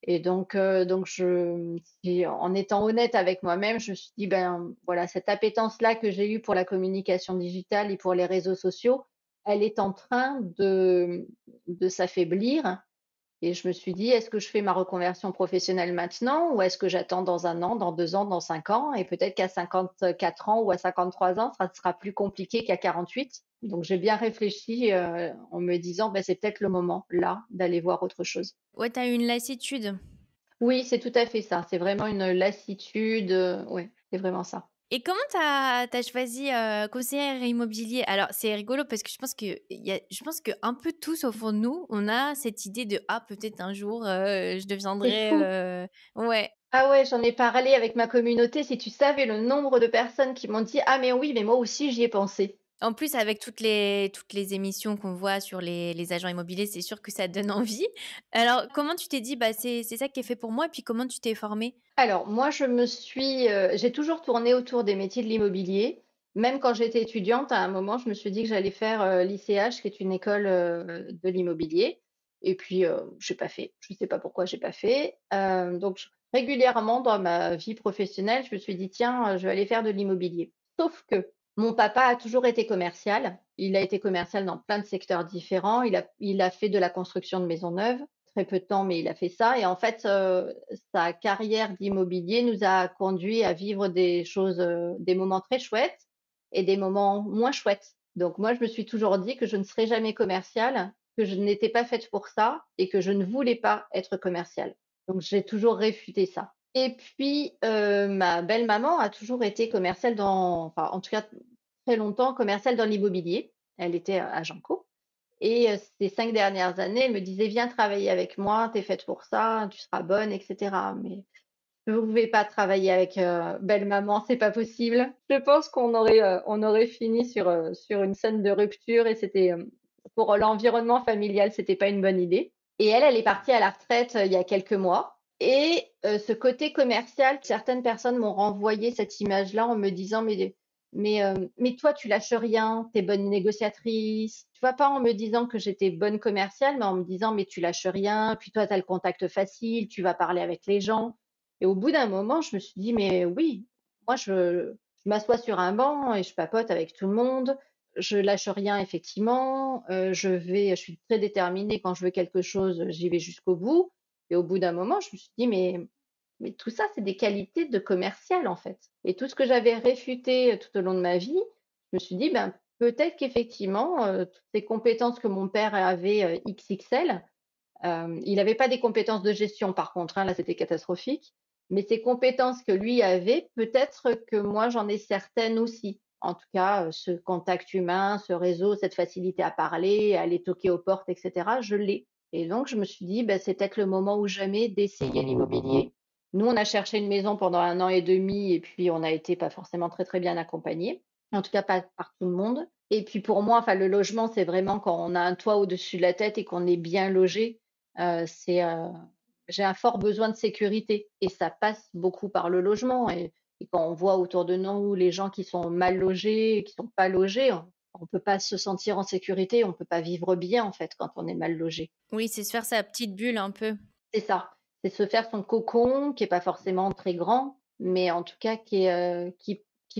Et donc en étant honnête avec moi-même, je me suis dit: «Ben, voilà, cette appétence-là que j'ai eue pour la communication digitale et pour les réseaux sociaux, elle est en train de s'affaiblir». Et je me suis dit: «Est-ce que je fais ma reconversion professionnelle maintenant ou est-ce que j'attends dans 1 an, dans 2 ans, dans 5 ans?» Et peut-être qu'à 54 ans ou à 53 ans, ça sera plus compliqué qu'à 48. Donc j'ai bien réfléchi, en me disant: «Bah, c'est peut-être le moment, là, d'aller voir autre chose». Ouais, tu as eu une lassitude. Oui, c'est tout à fait ça. C'est vraiment une lassitude, ouais, c'est vraiment ça. Et comment t'as choisi, conseiller immobilier? Alors c'est rigolo parce que je pense qu'un peu tous au fond de nous, on a cette idée de: «Ah peut-être un jour, je C'est deviendrai, fou. ouais. Ah ouais, j'en ai parlé avec ma communauté. Si tu savais le nombre de personnes qui m'ont dit: «Ah mais oui, mais moi aussi j'y ai pensé». En plus, avec toutes les émissions qu'on voit sur les agents immobiliers, c'est sûr que ça donne envie. Alors, comment tu t'es dit: «Bah, c'est ça qui est fait pour moi» et puis comment tu t'es formée? Alors moi, j'ai toujours tourné autour des métiers de l'immobilier. Même quand j'étais étudiante, à un moment, je me suis dit que j'allais faire, l'ICH, qui est une école, de l'immobilier. Et puis, j'ai pas fait. Je sais pas pourquoi j'ai pas fait. Donc régulièrement dans ma vie professionnelle, je me suis dit: «Tiens, je vais aller faire de l'immobilier». Sauf que mon papa a toujours été commercial. Il a été commercial dans plein de secteurs différents. Il a fait de la construction de maisons neuves, très peu de temps, mais il a fait ça. Et en fait, sa carrière d'immobilier nous a conduit à vivre des choses, des moments très chouettes et des moments moins chouettes. Donc moi, je me suis toujours dit que je ne serais jamais commerciale, que je n'étais pas faite pour ça et que je ne voulais pas être commerciale. Donc j'ai toujours réfuté ça. Et puis, ma belle-maman a toujours été commerciale enfin, en tout cas, très longtemps commerciale dans l'immobilier. Elle était agent co. Et ces 5 dernières années, elle me disait: «Viens travailler avec moi, tu es faite pour ça, tu seras bonne» et cetera. Mais je ne pouvais pas travailler avec, belle-maman, c'est pas possible. Je pense qu'on aurait fini sur une scène de rupture et c'était, pour l'environnement familial, c'était pas une bonne idée. Et elle, elle est partie à la retraite, il y a quelques mois. Et ce côté commercial, certaines personnes m'ont renvoyé cette image-là en me disant: «Mais toi, tu lâches rien, tu es bonne négociatrice». Tu vois? Pas en me disant que j'étais bonne commerciale, mais en me disant: «Mais tu lâches rien, puis toi, tu as le contact facile, tu vas parler avec les gens». Et au bout d'un moment, je me suis dit: «Mais oui, moi je m'assois sur un banc et je papote avec tout le monde. Je lâche rien effectivement, je suis très déterminée quand je veux quelque chose, j'y vais jusqu'au bout». Et au bout d'un moment, je me suis dit: «Mais tout ça, c'est des qualités de commercial, en fait». Et tout ce que j'avais réfuté, tout au long de ma vie, je me suis dit: «Ben, peut-être qu'effectivement, toutes ces compétences que mon père avait, XXL». Il n'avait pas des compétences de gestion par contre, hein, là c'était catastrophique. Mais ces compétences que lui avait, peut-être que moi j'en ai certaines aussi. En tout cas, ce contact humain, ce réseau, cette facilité à parler, à aller toquer aux portes et cetera, je l'ai. Et donc je me suis dit: «Bah, c'est peut-être le moment ou jamais d'essayer l'immobilier». Nous, on a cherché une maison pendant 1 an et demi et puis on a été pas forcément très, très bien accompagnés. En tout cas pas par tout le monde. Et puis pour moi, enfin le logement, c'est vraiment quand on a un toit au-dessus de la tête et qu'on est bien logé. C'est, j'ai un fort besoin de sécurité et ça passe beaucoup par le logement. Et quand on voit autour de nous les gens qui sont mal logés, qui sont pas logés, on peut pas se sentir en sécurité, on peut pas vivre bien en fait quand on est mal logé. Oui, c'est se faire sa petite bulle un peu. C'est ça, c'est se faire son cocon qui est pas forcément très grand, mais en tout cas qui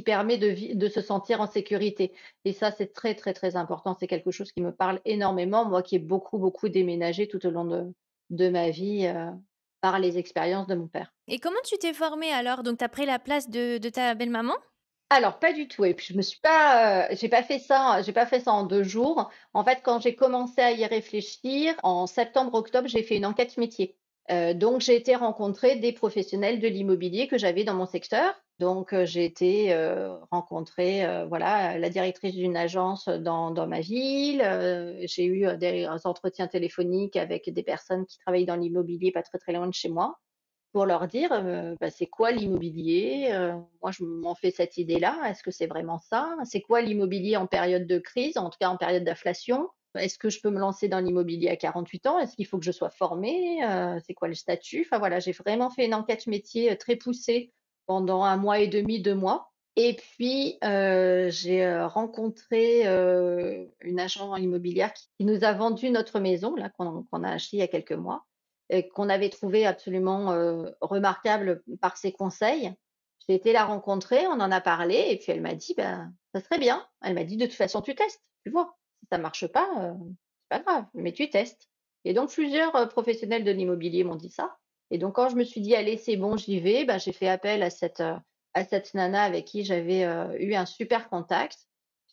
permet de se sentir en sécurité. Et ça, c'est très, très, très important. C'est quelque chose qui me parle énormément, moi qui ai beaucoup, beaucoup déménagé tout au long de ma vie, par les expériences de mon père. Et comment tu t'es formée alors? Donc tu as pris la place de ta belle-maman? Alors pas du tout. Et puis je me suis pas, j'ai pas fait ça en 2 jours. En fait, quand j'ai commencé à y réfléchir, en septembre-octobre, j'ai fait une enquête métier. Donc j'ai été rencontrer des professionnels de l'immobilier que j'avais dans mon secteur. Donc j'ai été, rencontrer, voilà, la directrice d'une agence dans ma ville. J'ai eu, des entretiens téléphoniques avec des personnes qui travaillent dans l'immobilier pas très, très loin de chez moi. pour leur dire, bah, c'est quoi l'immobilier? Moi, je m'en fais cette idée-là. Est-ce que c'est vraiment ça? C'est quoi l'immobilier en période de crise, en tout cas en période d'inflation? Est-ce que je peux me lancer dans l'immobilier à 48 ans? Est-ce qu'il faut que je sois formée? C'est quoi le statut? Enfin voilà, j'ai vraiment fait une enquête métier, très poussée pendant 1 mois et demi, 2 mois. Et puis, j'ai, rencontré, une agent immobilière qui nous a vendu notre maison là, qu'on a achetée il y a quelques mois et qu'on avait trouvée absolument, remarquable par ses conseils. J'ai été la rencontrer, on en a parlé et puis elle m'a dit: «Ben, ça serait bien». Elle m'a dit: «De toute façon, tu testes, tu vois? Si ça marche pas, c'est pas grave, mais tu testes». Et donc plusieurs, professionnels de l'immobilier m'ont dit ça. Et donc quand je me suis dit: «Allez, c'est bon, j'y vais», ben, j'ai fait appel à cette nana avec qui j'avais, eu un super contact.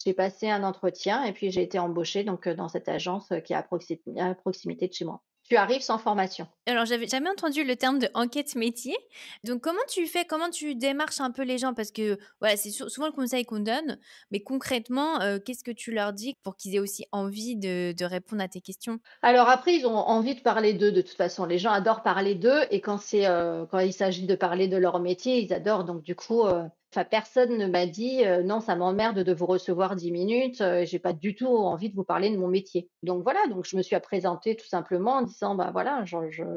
J'ai passé un entretien et puis j'ai été embauchée donc, dans cette agence, qui est à proximité de chez moi. Tu arrives sans formation. Alors, j'avais jamais entendu le terme de enquête métier. Donc, comment tu fais? Comment tu démarches un peu les gens? Parce que, voilà, c'est souvent le conseil qu'on donne, mais concrètement, qu'est-ce que tu leur dis pour qu'ils aient aussi envie de répondre à tes questions? Alors après, ils ont envie de parler d'eux de toute façon. Les gens adorent parler d'eux et quand il s'agit de parler de leur métier, ils adorent. Donc du coup, enfin personne ne m'a dit, «Non, ça m'emmerde de vous recevoir 10 minutes, j'ai pas du tout envie de vous parler de mon métier». Donc voilà, donc je me suis présentée tout simplement en disant: «Bah voilà,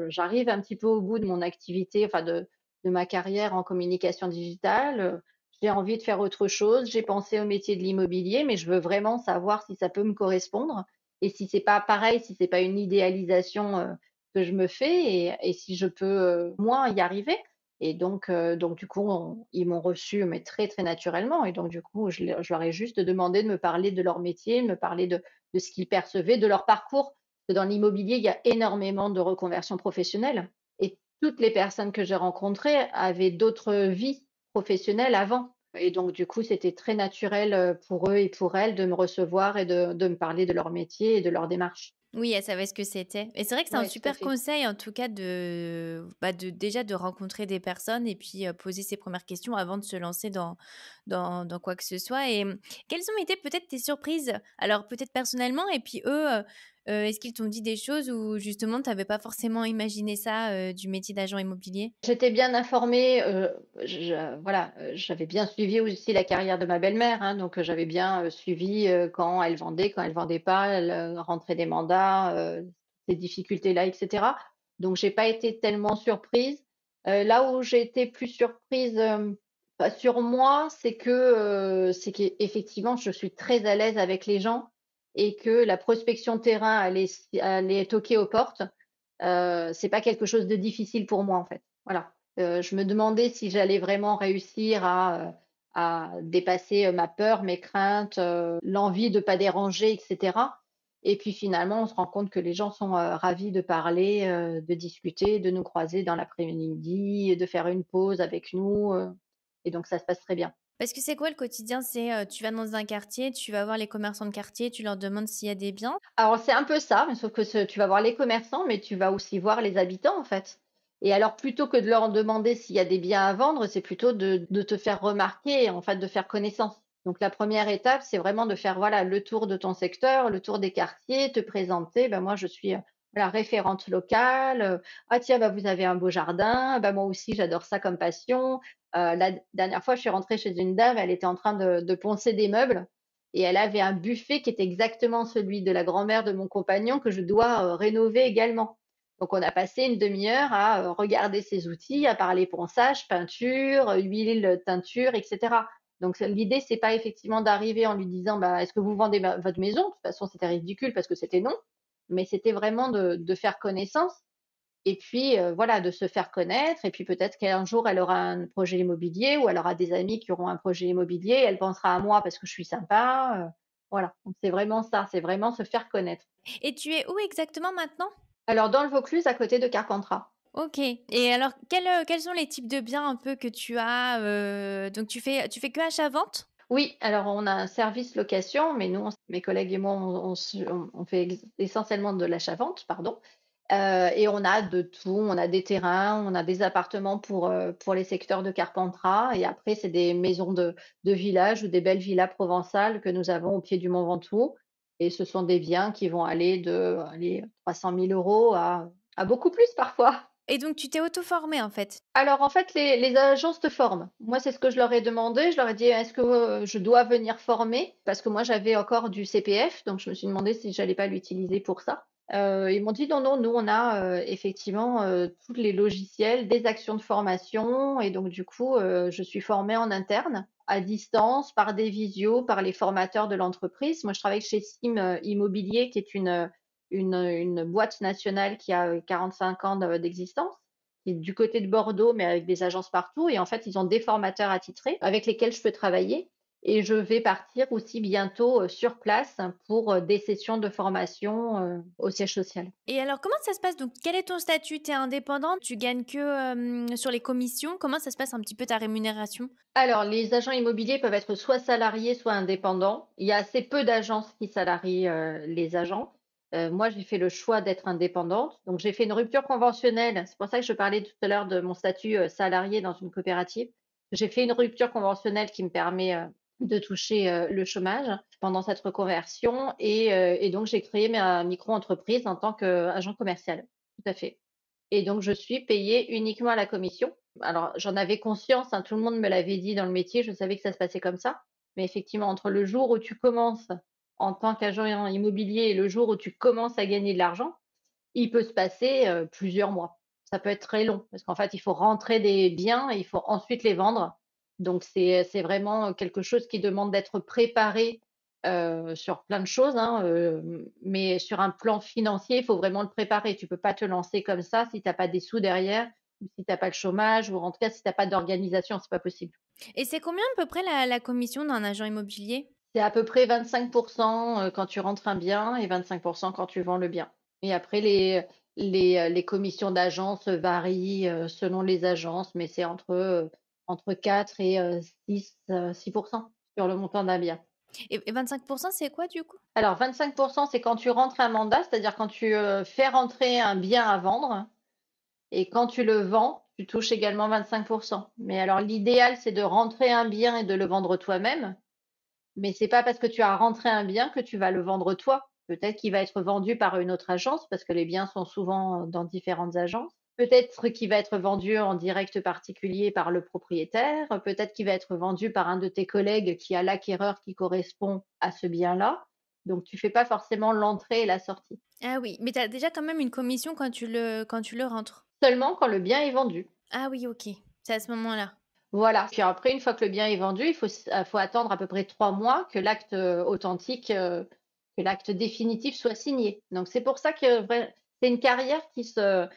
j'arrive un petit peu au bout de mon activité, enfin de ma carrière en communication digitale, j'ai envie de faire autre chose. J'ai pensé au métier de l'immobilier, mais je veux vraiment savoir si ça peut me correspondre et si c'est pas pareil, si c'est pas une idéalisation, que je me fais et si je peux, moi, y arriver. Et donc du coup, ils m'ont reçue, mais très, très naturellement et donc du coup, je leur ai juste demandé de me parler de leur métier, de me parler de ce qu'ils percevaient, de leur parcours. Parce que dans l'immobilier, il y a énormément de reconversions professionnelles et toutes les personnes que j'ai rencontrées avaient d'autres vies professionnelles avant. Et donc du coup, c'était très naturel, pour eux et pour elles de me recevoir et de me parler de leur métier et de leur démarche. Oui, elle savait ce que c'était. Et c'est vrai que c'est un Ouais, tout à super fait. conseil, en tout cas, déjà de rencontrer des personnes et puis poser ses premières questions avant de se lancer dans quoi que ce soit. Et quelles ont été peut-être tes surprises? Alors, peut-être personnellement, et puis eux, est-ce qu'ils t'ont dit des choses où justement tu n'avais pas forcément imaginé ça du métier d'agent immobilier? J'étais bien informée, je voilà, j'avais bien suivi aussi la carrière de ma belle-mère, hein, donc j'avais bien, suivi, quand elle vendait pas, le rentrée des mandats, ces difficultés-là et cetera. Donc j'ai pas été tellement surprise. Là où j'ai été plus surprise, bah, sur moi, c'est qu'effectivement je suis très à l'aise avec les gens et que la prospection terrain, aller toquer aux portes, c'est pas quelque chose de difficile pour moi, en fait. Voilà, je me demandais si j'allais vraiment réussir à dépasser, ma peur, mes craintes, l'envie de pas déranger et cetera. Et puis finalement, on se rend compte que les gens sont, ravis de parler, de discuter, de nous croiser dans l'après-midi, de faire une pause avec nous, et donc ça se passe très bien. Parce que c'est quoi le quotidien? C'est tu vas dans un quartier, tu vas voir les commerçants de quartier, tu leur demandes s'il y a des biens. Alors c'est un peu ça, mais sauf que tu vas voir les commerçants, mais tu vas aussi voir les habitants, en fait. Et alors plutôt que de leur demander s'il y a des biens à vendre, c'est plutôt de te faire remarquer, en fait, de faire connaissance. Donc la première étape, c'est vraiment de faire, voilà, le tour de ton secteur, le tour des quartiers, te présenter. Ben moi je suis, voilà, référente locale, «Ah tiens, bah, vous avez un beau jardin, bah, moi aussi j'adore ça comme passion». La dernière fois, je suis rentrée chez une dame, elle était en train de poncer des meubles et elle avait un buffet qui était exactement celui de la grand-mère de mon compagnon que je dois, rénover également. Donc on a passé une demi-heure à, regarder ses outils, à parler ponçage, peinture, huile, teinture et cetera. Donc l'idée, c'est pas effectivement d'arriver en lui disant: «Bah, est-ce que vous vendez votre maison?» De toute façon, c'était ridicule parce que c'était non, mais c'était vraiment de faire connaissance et puis, voilà, de se faire connaître et puis peut-être qu'un jour elle aura un projet immobilier ou elle aura des amis qui auront un projet immobilier, elle pensera à moi parce que je suis sympa, voilà. Donc c'est vraiment ça, c'est vraiment se faire connaître. Et tu es où exactement maintenant? Alors dans le Vaucluse, à côté de Carpentras. OK. Et alors quels sont les types de biens un peu que tu as, donc tu fais que achat-vente? Oui, alors on a un service location, mais nous, mes collègues et moi, on fait essentiellement de l'achat-vente, pardon. Et on a de tout, on a des terrains, on a des appartements pour les secteurs de Carpentras et après c'est des maisons de village ou des belles villas provençales que nous avons au pied du Mont Ventoux et ce sont des biens qui vont aller de allez, 300 000 € à beaucoup plus parfois. Et donc tu t'es auto-formée en fait? Alors en fait, les agences te forment. Moi, c'est ce que je leur ai demandé. Je leur ai dit: «Est-ce que, je dois venir former?» Parce que moi, j'avais encore du CPF, donc je me suis demandé si j'allais pas l'utiliser pour ça. Ils m'ont dit: «Non, non, nous on a, effectivement, tous les logiciels, des actions de formation» et donc du coup, je suis formée en interne, à distance, par des visios, par les formateurs de l'entreprise. Moi, je travaille chez Sim, Immobilier qui est une boîte nationale qui a, 45 ans d'existence, qui est du côté de Bordeaux, mais avec des agences partout. Et en fait, ils ont des formateurs attitrés avec lesquels je peux travailler. Et je vais partir aussi bientôt sur place pour des sessions de formation au siège social. Et alors comment ça se passe? Donc quel est ton statut? Tu es indépendante? Tu gagnes que, sur les commissions? Comment ça se passe un petit peu ta rémunération? Alors, les agents immobiliers peuvent être soit salariés, soit indépendants. Il y a assez peu d'agences qui salarient les agents. Moi, j'ai fait le choix d'être indépendante. Donc, j'ai fait une rupture conventionnelle. C'est pour ça que je parlais tout à l'heure de mon statut salarié dans une coopérative. J'ai fait une rupture conventionnelle qui me permet de toucher le chômage pendant cette reconversion. Et donc, j'ai créé ma micro-entreprise en tant qu'agent commercial. Tout à fait. Et donc, je suis payée uniquement à la commission. Alors, j'en avais conscience, hein, tout le monde me l'avait dit dans le métier, je savais que ça se passait comme ça. Mais effectivement, entre le jour où tu commences en tant qu'agent immobilier et le jour où tu commences à gagner de l'argent, il peut se passer plusieurs mois. Ça peut être très long parce qu'en fait, il faut rentrer des biens et il faut ensuite les vendre. Donc, c'est vraiment quelque chose qui demande d'être préparé sur plein de choses, hein, mais sur un plan financier, il faut vraiment le préparer. Tu peux pas te lancer comme ça si tu as pas des sous derrière ou si tu as pas le chômage ou en tout cas si tu as pas d'organisation, c'est pas possible. Et c'est combien à peu près la commission d'un agent immobilier? C'est à peu près 25% quand tu rentres un bien et 25% quand tu vends le bien. Et après, les commissions d'agence varient selon les agences, mais c'est entre 4 et 6% sur le montant d'un bien. Et 25 c'est quoi du coup? Alors, 25%, c'est quand tu rentres un mandat, c'est-à-dire quand tu fais rentrer un bien à vendre. Et quand tu le vends, tu touches également 25%. Mais alors, l'idéal, c'est de rentrer un bien et de le vendre toi-même. Mais c'est pas parce que tu as rentré un bien que tu vas le vendre toi. Peut-être qu'il va être vendu par une autre agence parce que les biens sont souvent dans différentes agences. Peut-être qu'il va être vendu en direct particulier par le propriétaire. Peut-être qu'il va être vendu par un de tes collègues qui a l'acquéreur qui correspond à ce bien-là. Donc, tu fais pas forcément l'entrée et la sortie. Ah oui, mais tu as déjà quand même une commission quand tu le rentres? Seulement quand le bien est vendu. Ah oui, OK, c'est à ce moment-là. Voilà. Puis après, une fois que le bien est vendu, faut attendre à peu près 3 mois que l'acte authentique, que l'acte définitif soit signé. Donc c'est pour ça que c'est une carrière qui se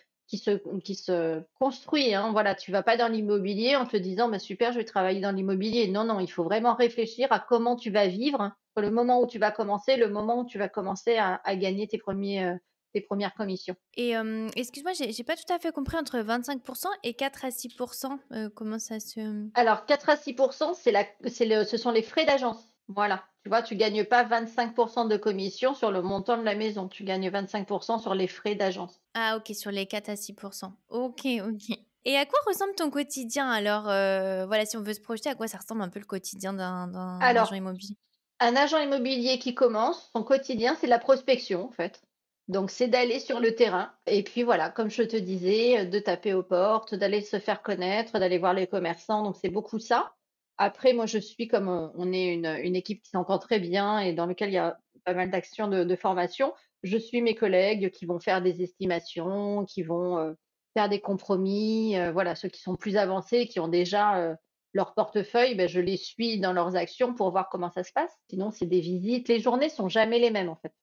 construit, hein. Voilà, tu vas pas dans l'immobilier en te disant bah, super, je vais travailler dans l'immobilier. Non, non, il faut vraiment réfléchir à comment tu vas vivre entre le moment où tu vas commencer, le moment où tu vas commencer à gagner tes premières commissions. Et excuse-moi, j'ai pas tout à fait compris entre 25 et 4 à 6 comment ça se Alors 4 à 6 ce sont les frais d'agence. Voilà. Tu vois, tu gagnes pas 25% de commission sur le montant de la maison. Tu gagnes 25% sur les frais d'agence. ah OK, sur les 4 à 6 OK, OK. Et à quoi ressemble ton quotidien alors, voilà, si on veut se projeter, à quoi ça ressemble un peu le quotidien d'un agent Alors, immobilier? un agent immobilier qui commence, son quotidien, c'est la prospection, en fait. Donc, c'est d'aller sur le terrain. Et puis voilà, comme je te disais, de taper aux portes, d'aller se faire connaître, d'aller voir les commerçants. Donc, c'est beaucoup ça. Après, moi, je suis comme on est une équipe qui s'entend très bien et dans lequel il y a pas mal d'actions de formation. Je suis mes collègues qui vont faire des estimations, qui vont faire des compromis. Voilà, ceux qui sont plus avancés, qui ont déjà leur portefeuille, ben, je les suis dans leurs actions pour voir comment ça se passe. Sinon, c'est des visites. Les journées sont jamais les mêmes, en fait.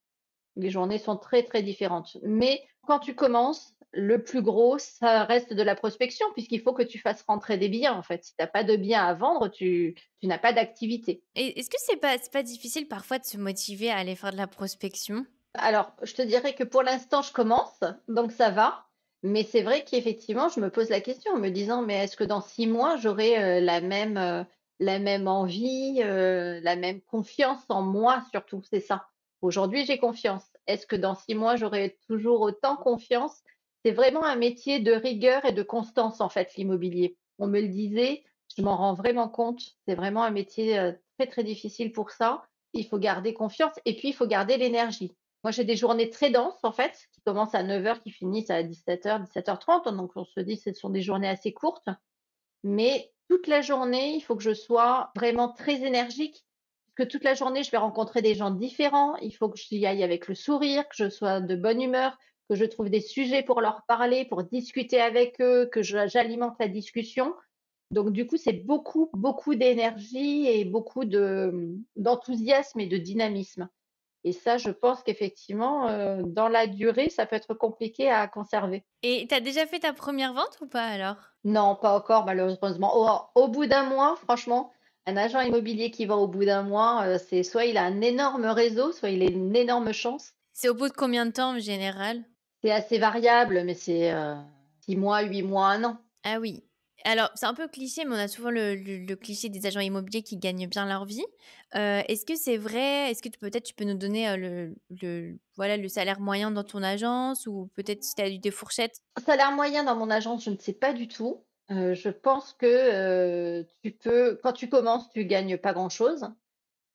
Les journées sont très, très différentes. Mais quand tu commences, le plus gros, ça reste de la prospection, puisqu'il faut que tu fasses rentrer des biens, en fait. Si tu as pas de biens à vendre, tu n'as pas d'activité. Et est-ce que c'est pas difficile parfois de se motiver à aller faire de la prospection? Alors, je te dirais que pour l'instant, je commence, donc ça va. Mais c'est vrai qu'effectivement, je me pose la question en me disant, mais est-ce que dans 6 mois, j'aurai la même envie, la même confiance en moi surtout, c'est ça. Aujourd'hui, j'ai confiance. Est-ce que dans 6 mois, j'aurai toujours autant confiance? C'est vraiment un métier de rigueur et de constance, en fait, l'immobilier. On me le disait, je m'en rends vraiment compte. C'est vraiment un métier très, très difficile pour ça. Il faut garder confiance et puis il faut garder l'énergie. Moi, j'ai des journées très denses, en fait, qui commencent à 9 heures, qui finissent à 17 heures, 17h30. Donc on se dit, ce sont des journées assez courtes. Mais toute la journée, il faut que je sois vraiment très énergique, parce que toute la journée, je vais rencontrer des gens différents. Il faut que j'y aille avec le sourire, que je sois de bonne humeur, que je trouve des sujets pour leur parler, pour discuter avec eux, que j'alimente la discussion. Donc du coup, c'est beaucoup, beaucoup d'énergie et beaucoup d'enthousiasme et de dynamisme. Et ça, je pense qu'effectivement, dans la durée, ça peut être compliqué à conserver. Et tu as déjà fait ta première vente ou pas alors? Non, pas encore malheureusement. Au bout d'un mois, franchement, un agent immobilier qui vend au bout d'un mois, c'est soit il a un énorme réseau, soit il a une énorme chance. C'est au bout de combien de temps en général? C'est assez variable, mais c'est 6 mois, 8 mois, un an. Ah oui. Alors, c'est un peu cliché, mais on a souvent le cliché des agents immobiliers qui gagnent bien leur vie. Est-ce que c'est vrai? Est-ce que peut-être tu peux nous donner, voilà, le salaire moyen dans ton agence ou peut-être si tu as eu des fourchettes? Salaire moyen dans mon agence, je ne sais pas du tout. Je pense que, tu peux quand tu commences, tu gagnes pas grand-chose.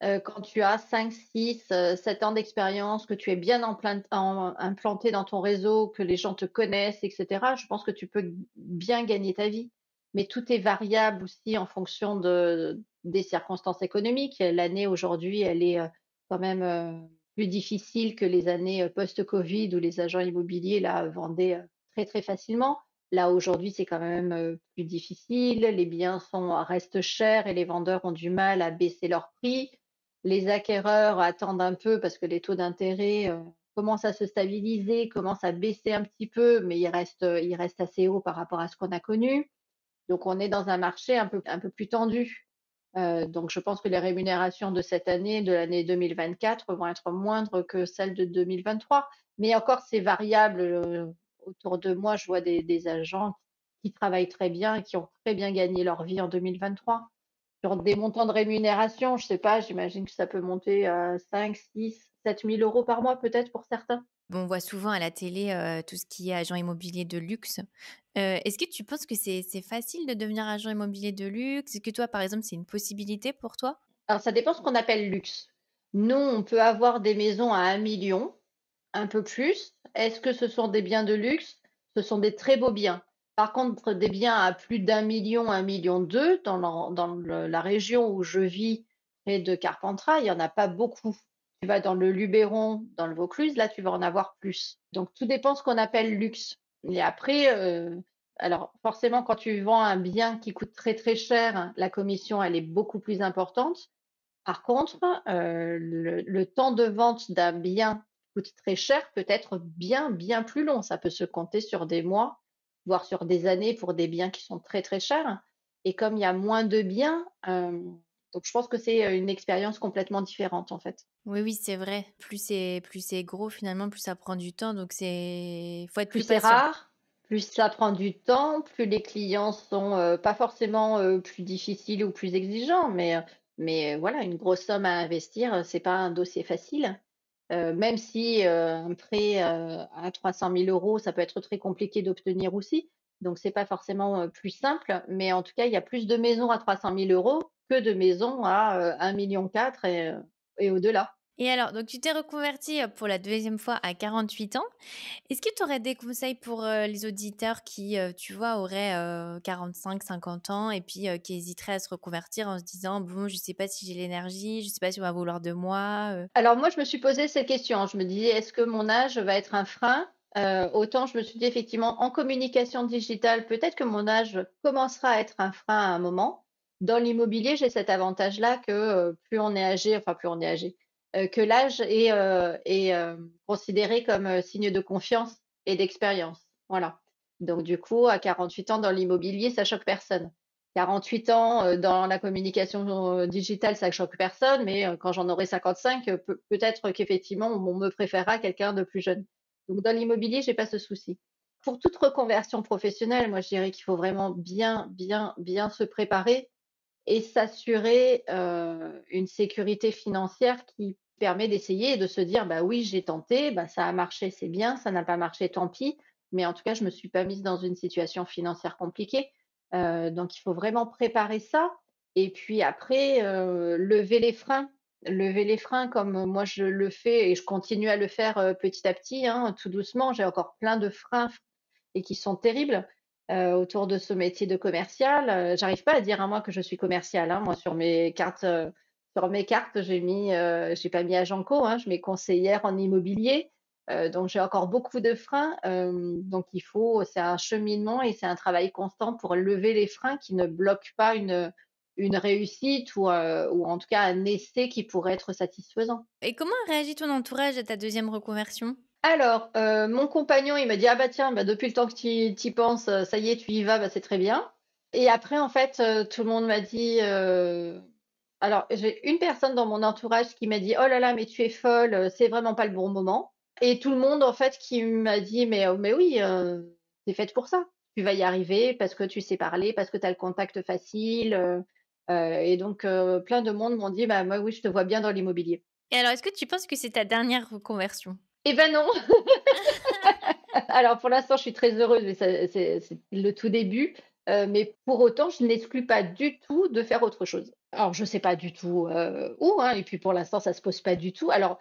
Quand tu as 5, 6, 7 ans d'expérience, que tu es bien implanté dans ton réseau, que les gens te connaissent et cetera, je pense que tu peux bien gagner ta vie. Mais tout est variable aussi en fonction des circonstances économiques. L'année aujourd'hui, elle est, quand même, plus difficile que les années, post-covid où les agents immobiliers là, vendaient, très, très facilement. Là, aujourd'hui, c'est quand même, plus difficile. Les biens restent chers et les vendeurs ont du mal à baisser leurs prix. Les acquéreurs attendent un peu parce que les taux d'intérêt, commencent à se stabiliser, commencent à baisser un petit peu, mais ils restent assez hauts par rapport à ce qu'on a connu. Donc on est dans un marché un peu plus tendu. Donc je pense que les rémunérations de cette année, de l'année 2024, vont être moindres que celles de 2023. Mais encore, c'est variable, autour de moi, je vois des agents qui travaillent très bien et qui ont très bien gagné leur vie en 2023. Sur des montants de rémunération, je sais pas, j'imagine que ça peut monter à 5, 6, 7 000 euros par mois peut-être pour certains. On voit souvent à la télé, tout ce qui est agent immobilier de luxe. Est-ce que tu penses que c'est facile de devenir agent immobilier de luxe? Est-ce que toi, par exemple, c'est une possibilité pour toi? Alors ça dépend ce qu'on appelle luxe. Nous, on peut avoir des maisons à 1 million, un peu plus. Est-ce que ce sont des biens de luxe? Ce sont des très beaux biens. Par contre, des biens à plus d'1 million, 1,2 million dans la région où je vis, près de Carpentras, il y en a pas beaucoup. Tu vas dans le Luberon, dans le Vaucluse, là, tu vas en avoir plus. Donc tout dépend ce qu'on appelle luxe. Et après, alors forcément, quand tu vends un bien qui coûte très, très cher, la commission, elle est beaucoup plus importante. Par contre, le temps de vente d'un bien qui coûte très cher peut être bien, bien plus long. Ça peut se compter sur des mois, voire sur des années pour des biens qui sont très, très chers. Et comme il y a moins de biens, donc je pense que c'est, une expérience complètement différente, en fait. Oui, oui, c'est vrai. Plus c'est gros finalement, plus ça prend du temps, donc faut être Plus plus c'est patient. rare, plus ça prend du temps, plus les clients sont, pas forcément, plus difficiles ou plus exigeants, mais voilà, une grosse somme à investir, c'est pas un dossier facile. Même si, un prêt, à 300 000 euros, ça peut être très compliqué d'obtenir aussi. Donc c'est pas forcément, plus simple, mais en tout cas, il y a plus de maisons à 300 000 euros que de maisons à, 1,4 million et au-delà. Et alors, donc tu t'es reconvertie, pour la deuxième fois à 48 ans. Est-ce que tu aurais des conseils pour, les auditeurs qui, tu vois, auraient, 45-50 ans et puis, qui hésiteraient à se reconvertir en se disant: «Bon, je sais pas si j'ai l'énergie, je sais pas si on va vouloir de moi», Alors moi, je me suis posé cette question. Je me disais: «Est-ce que mon âge va être un frein?» Autant je me suis dit effectivement en communication digitale, peut-être que mon âge commencera à être un frein à un moment. Dans l'immobilier, j'ai cet avantage-là que, plus on est âgé, enfin plus on est âgé, que l'âge est considéré comme, signe de confiance et d'expérience. Voilà. Donc du coup, à 48 ans dans l'immobilier, ça choque personne. 48 ans, dans la communication, digitale, ça choque personne, mais quand j'en aurai 55, peut-être qu'effectivement, on me préférera quelqu'un de plus jeune. Donc dans l'immobilier, j'ai pas ce souci. Pour toute reconversion professionnelle, moi, je dirais qu'il faut vraiment bien, bien, bien se préparer et s'assurer, une sécurité financière qui permet d'essayer et de se dire: «Bah, oui, j'ai tenté, bah, ça a marché, c'est bien, ça n'a pas marché, tant pis, mais en tout cas, je me suis pas mise dans une situation financière compliquée». Donc il faut vraiment préparer ça et puis après, lever les freins. lever les freins comme moi je le fais et je continue à le faire petit à petit, hein, tout doucement. J'ai encore plein de freins et qui sont terribles autour de ce métier de commercial. J'arrive pas à dire à moi que je suis commerciale, hein. Moi, sur mes cartes, j'ai pas mis agent co, hein, je mets conseillère en immobilier. Donc j'ai encore beaucoup de freins. Donc c'est un cheminement et c'est un travail constant pour lever les freins qui ne bloquent pas une réussite ou en tout cas un essai qui pourrait être satisfaisant. Et comment a réagi ton entourage à ta deuxième reconversion? Alors, mon compagnon, il m'a dit: «Ah bah tiens, bah depuis le temps que tu y penses, ça y est, tu y vas, bah c'est très bien». Et après en fait, tout le monde m'a dit, alors j'ai une personne dans mon entourage qui m'a dit: «Oh là là, mais tu es folle, c'est vraiment pas le bon moment». Et tout le monde en fait qui m'a dit: «Mais oui, tu faite pour ça. Tu vas y arriver parce que tu sais parler, parce que tu as le contact facile», et donc plein de monde m'ont dit: «Bah moi oui, je te vois bien dans l'immobilier». Et alors, est-ce que tu penses que c'est ta dernière reconversion? Eh ben non! Alors pour l'instant, je suis très heureuse, mais c'est le tout début, mais pour autant, je n'exclus pas du tout de faire autre chose. Alors je sais pas du tout, où, hein, et puis pour l'instant, ça se pose pas du tout. Alors,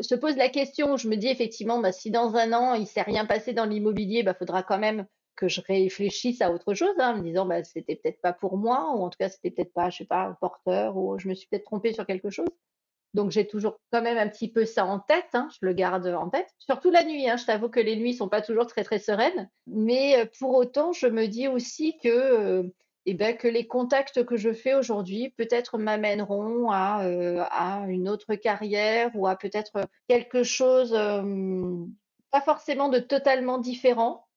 se pose la question, je me dis effectivement, bah, si dans un an, il s'est rien passé dans l'immobilier, bah, faudra quand même que je réfléchisse à autre chose, hein, en me disant: «Bah, c'était peut-être pas pour moi» ou en tout cas, c'était peut-être pas, je sais pas, porteur ou je me suis peut-être trompée sur quelque chose. Donc j'ai toujours quand même un petit peu ça en tête, hein, je le garde en tête. Surtout la nuit, hein, je t'avoue que les nuits sont pas toujours très, très sereines. Mais, pour autant, je me dis aussi que, que les contacts que je fais aujourd'hui peut-être m'amèneront à une autre carrière ou à peut-être, quelque chose, pas forcément de totalement différent,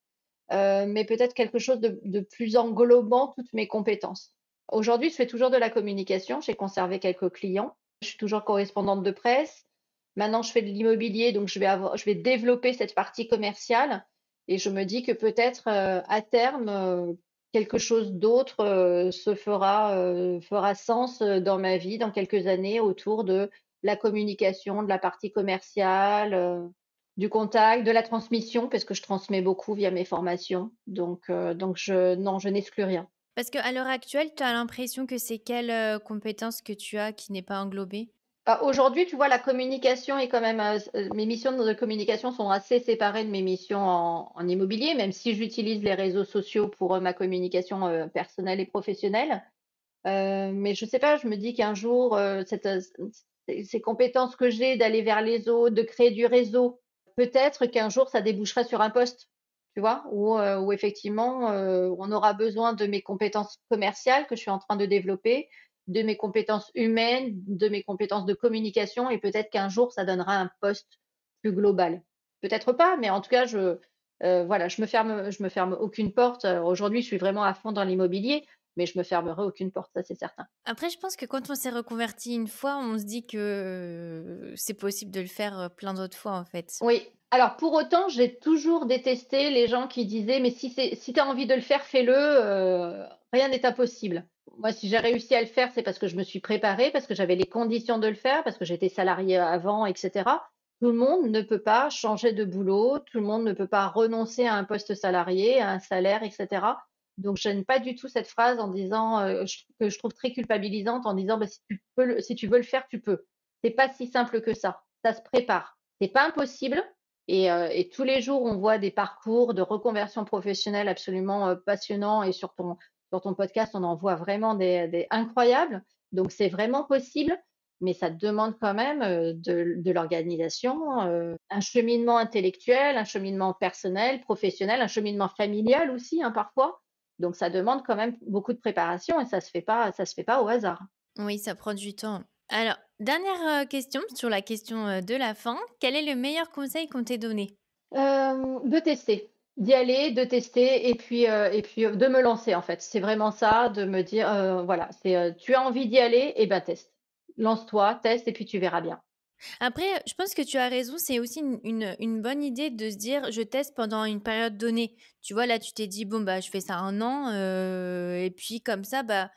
mais peut-être quelque chose de plus englobant toutes mes compétences. Aujourd'hui, je fais toujours de la communication, j'ai conservé quelques clients. Je suis toujours correspondante de presse. Maintenant, je fais de l'immobilier, donc je vais développer cette partie commerciale et je me dis que peut-être, à terme, quelque chose d'autre, fera sens, dans ma vie dans quelques années autour de la communication, de la partie commerciale, du contact, de la transmission, parce que je transmets beaucoup via mes formations. Donc je n'exclus rien. Parce qu'à l'heure actuelle, tu as l'impression que c'est quelle, compétence que tu as qui n'est pas englobée? Bah, aujourd'hui, tu vois, la communication est quand même, mes missions de communication sont assez séparées de mes missions en immobilier, même si j'utilise les réseaux sociaux pour, ma communication, personnelle et professionnelle. Mais je sais pas, je me dis qu'un jour, ces compétences que j'ai d'aller vers les autres, de créer du réseau, peut-être qu'un jour ça débouchera sur un poste, tu vois? Où effectivement, on aura besoin de mes compétences commerciales que je suis en train de développer, de mes compétences humaines, de mes compétences de communication et peut-être qu'un jour ça donnera un poste plus global. Peut-être pas, mais en tout cas voilà, je me ferme aucune porte. Aujourd'hui, je suis vraiment à fond dans l'immobilier, mais je me fermerai aucune porte, ça c'est certain. Après, je pense que quand on s'est reconverti une fois, on se dit que, c'est possible de le faire, plein d'autres fois, en fait. Oui, alors pour autant, j'ai toujours détesté les gens qui disaient: «Mais si tu as envie de le faire, fais-le, rien n'est impossible». Moi, si j'ai réussi à le faire, c'est parce que je me suis préparée, parce que j'avais les conditions de le faire, parce que j'étais salariée avant et cetera. Tout le monde ne peut pas changer de boulot, tout le monde ne peut pas renoncer à un poste salarié, à un salaire et cetera. Donc j'aime pas du tout cette phrase en disant, que je trouve très culpabilisante en disant: «Bah, si tu veux le faire, tu peux». C'est pas si simple que ça se prépare. C'est pas impossible et tous les jours, on voit des parcours de reconversion professionnelle absolument, passionnants et sur ton podcast, on en voit vraiment des incroyables. Donc c'est vraiment possible, mais ça demande quand même, de l'organisation, un cheminement intellectuel, un cheminement personnel, professionnel, un cheminement familial aussi, hein, parfois. Donc ça demande quand même beaucoup de préparation et ça se fait pas au hasard. Oui, ça prend du temps. Alors, dernière, question sur la question, de la fin. Quel est le meilleur conseil qu'on t'ait donné? De tester, d'y aller, de tester et puis, de me lancer en fait. C'est vraiment ça, de me dire, voilà, tu as envie d'y aller et ben teste. Lance-toi, teste et puis tu verras bien. Après, je pense que tu as raison, c'est aussi une bonne idée de se dire: «Je teste pendant une période donnée». Tu vois, là, tu t'es dit: «Bon, bah, je fais ça 1 an», et puis comme ça, bah,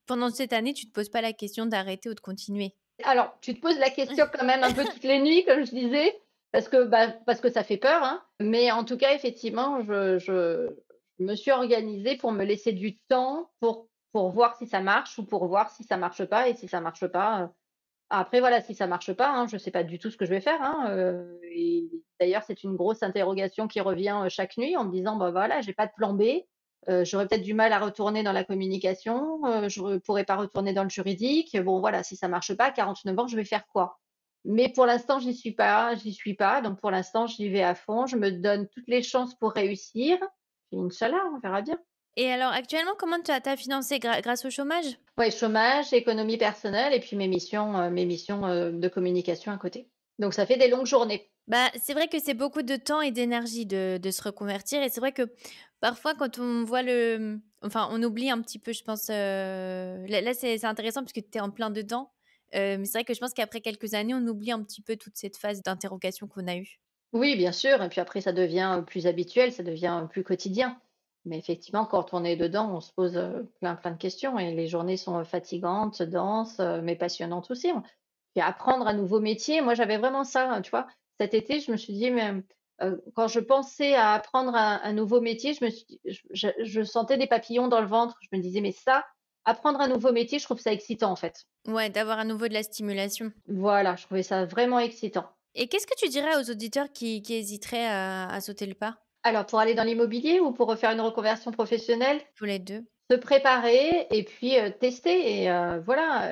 pendant cette année, tu te poses pas la question d'arrêter ou de continuer. Alors, tu te poses la question quand même un peu toutes les nuits, comme je disais, parce que ça fait peur, hein. Mais en tout cas, effectivement, je me suis organisée pour me laisser du temps pour voir si ça marche ou pour voir si ça marche pas et si ça marche pas, Après voilà, si ça marche pas, hein, je sais pas du tout ce que je vais faire, hein, et d'ailleurs, c'est une grosse interrogation qui revient, chaque nuit en me disant: «Bah, voilà, j'ai pas de plan B, j'aurais peut-être du mal à retourner dans la communication, je pourrais pas retourner dans le juridique. Bon voilà, si ça marche pas à 49 ans, je vais faire quoi?» Mais pour l'instant, j'y suis pas, donc pour l'instant, j'y vais à fond. Je me donne toutes les chances pour réussir. Puis Inch'Allah, on verra bien. Et alors actuellement, comment tu as financé grâce au chômage? Ouais, chômage, économie personnelle et puis mes missions, de communication à côté. Donc ça fait des longues journées. Bah, c'est vrai que c'est beaucoup de temps et d'énergie de se reconvertir et c'est vrai que parfois quand on voit enfin on oublie un petit peu je pense, là c'est intéressant parce que tu es en plein dedans, mais c'est vrai que je pense qu'après quelques années, on oublie un petit peu toute cette phase d'interrogation qu'on a eue. Oui, bien sûr et puis après ça devient, plus habituel, ça devient, plus quotidien. Mais effectivement, quand on est dedans, on se pose, plein de questions et les journées sont, fatigantes, denses, mais passionnantes aussi. Puis apprendre un nouveau métier, moi j'avais vraiment ça, tu vois? Cet été, je me suis dit: «Mais, quand je pensais à apprendre un nouveau métier, je me suis dit je sentais des papillons dans le ventre. Je me disais: «Mais ça, apprendre un nouveau métier, je trouve ça excitant, en fait». Ouais, d'avoir à nouveau de la stimulation. Voilà, je trouvais ça vraiment excitant. Et qu'est-ce que tu dirais aux auditeurs qui hésiteraient à sauter le pas? Alors pour aller dans l'immobilier ou pour refaire une reconversion professionnelle? Pour les 2. Se préparer et puis, tester et voilà,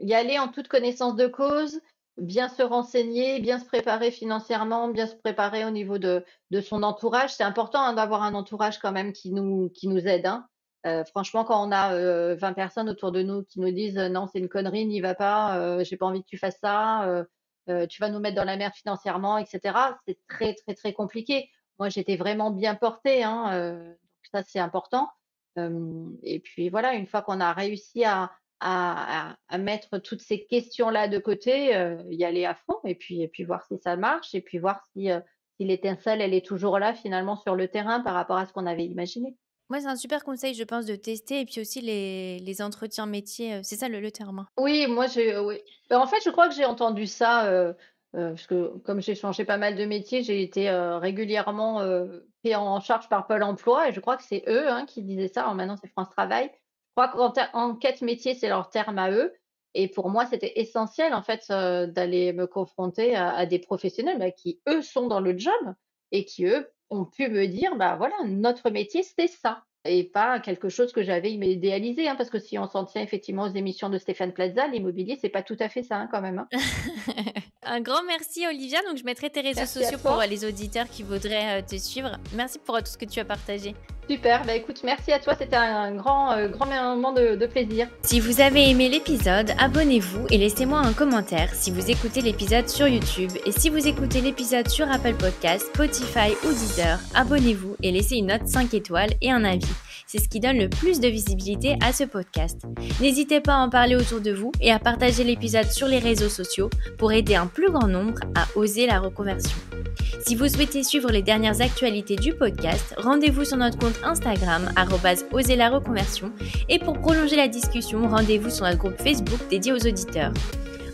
y aller en toute connaissance de cause, bien se renseigner, bien se préparer financièrement, bien se préparer au niveau de son entourage. C'est important, hein, d'avoir un entourage quand même qui nous aide, hein. Franchement, quand on a, 20 personnes autour de nous qui nous disent: «Non, c'est une connerie, n'y va pas, j'ai pas envie que tu fasses ça, tu vas nous mettre dans la merde financièrement» et cetera, c'est très, très, très compliqué. Moi, j'étais vraiment bien portée, hein, donc ça, c'est important. Et puis voilà, une fois qu'on a réussi à mettre toutes ces questions-là de côté, y aller à fond et puis voir si ça marche et puis voir si l'étincelle, elle est toujours là finalement sur le terrain par rapport à ce qu'on avait imaginé. Ouais, c'est un super conseil, je pense, de tester et puis aussi les entretiens métiers, c'est ça le terme, hein? Oui, moi j'ai oui. Bah, en fait, je crois que j'ai entendu ça, parce que comme j'ai changé pas mal de métiers, j'ai été, régulièrement, pris en charge par Pôle emploi et je crois que c'est eux, hein, qui disaient ça. Alors maintenant, c'est France Travail. Je crois qu'enquête métier, c'est leur terme à eux et pour moi, c'était essentiel, en fait, d'aller me confronter à des professionnels, bah, qui, eux, sont dans le job et qui, eux, ont pu me dire: «Bah, voilà, notre métier, c'est ça». Et pas quelque chose que j'avais idéalisé, hein, parce que si on s'en tient effectivement aux émissions de Stéphane Plaza, l'immobilier, c'est pas tout à fait ça, hein, quand même, hein. Un grand merci Olivia, donc je mettrai tes réseaux Merci à sociaux pour, toi. les auditeurs qui voudraient, te suivre. Merci pour, tout ce que tu as partagé. Super, bah, écoute, merci à toi, c'était un grand moment de plaisir. Si vous avez aimé l'épisode, abonnez-vous et laissez-moi un commentaire si vous écoutez l'épisode sur YouTube et si vous écoutez l'épisode sur Apple Podcasts, Spotify ou Deezer, abonnez-vous et laissez une note 5 étoiles et un avis. C'est ce qui donne le plus de visibilité à ce podcast. N'hésitez pas à en parler autour de vous et à partager l'épisode sur les réseaux sociaux pour aider un plus grand nombre à oser la reconversion. Si vous souhaitez suivre les dernières actualités du podcast, rendez-vous sur notre compte Instagram @oserlareconversion et pour prolonger la discussion, rendez-vous sur notre groupe Facebook dédié aux auditeurs.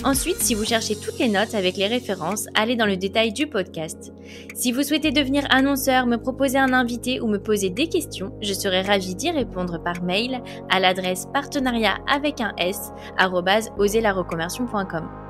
Ensuite, si vous cherchez toutes les notes avec les références, allez dans le détail du podcast. Si vous souhaitez devenir annonceur, me proposer un invité ou me poser des questions, je serai ravie d'y répondre par mail à l'adresse partenariat avec un s @oserlareconversion.com.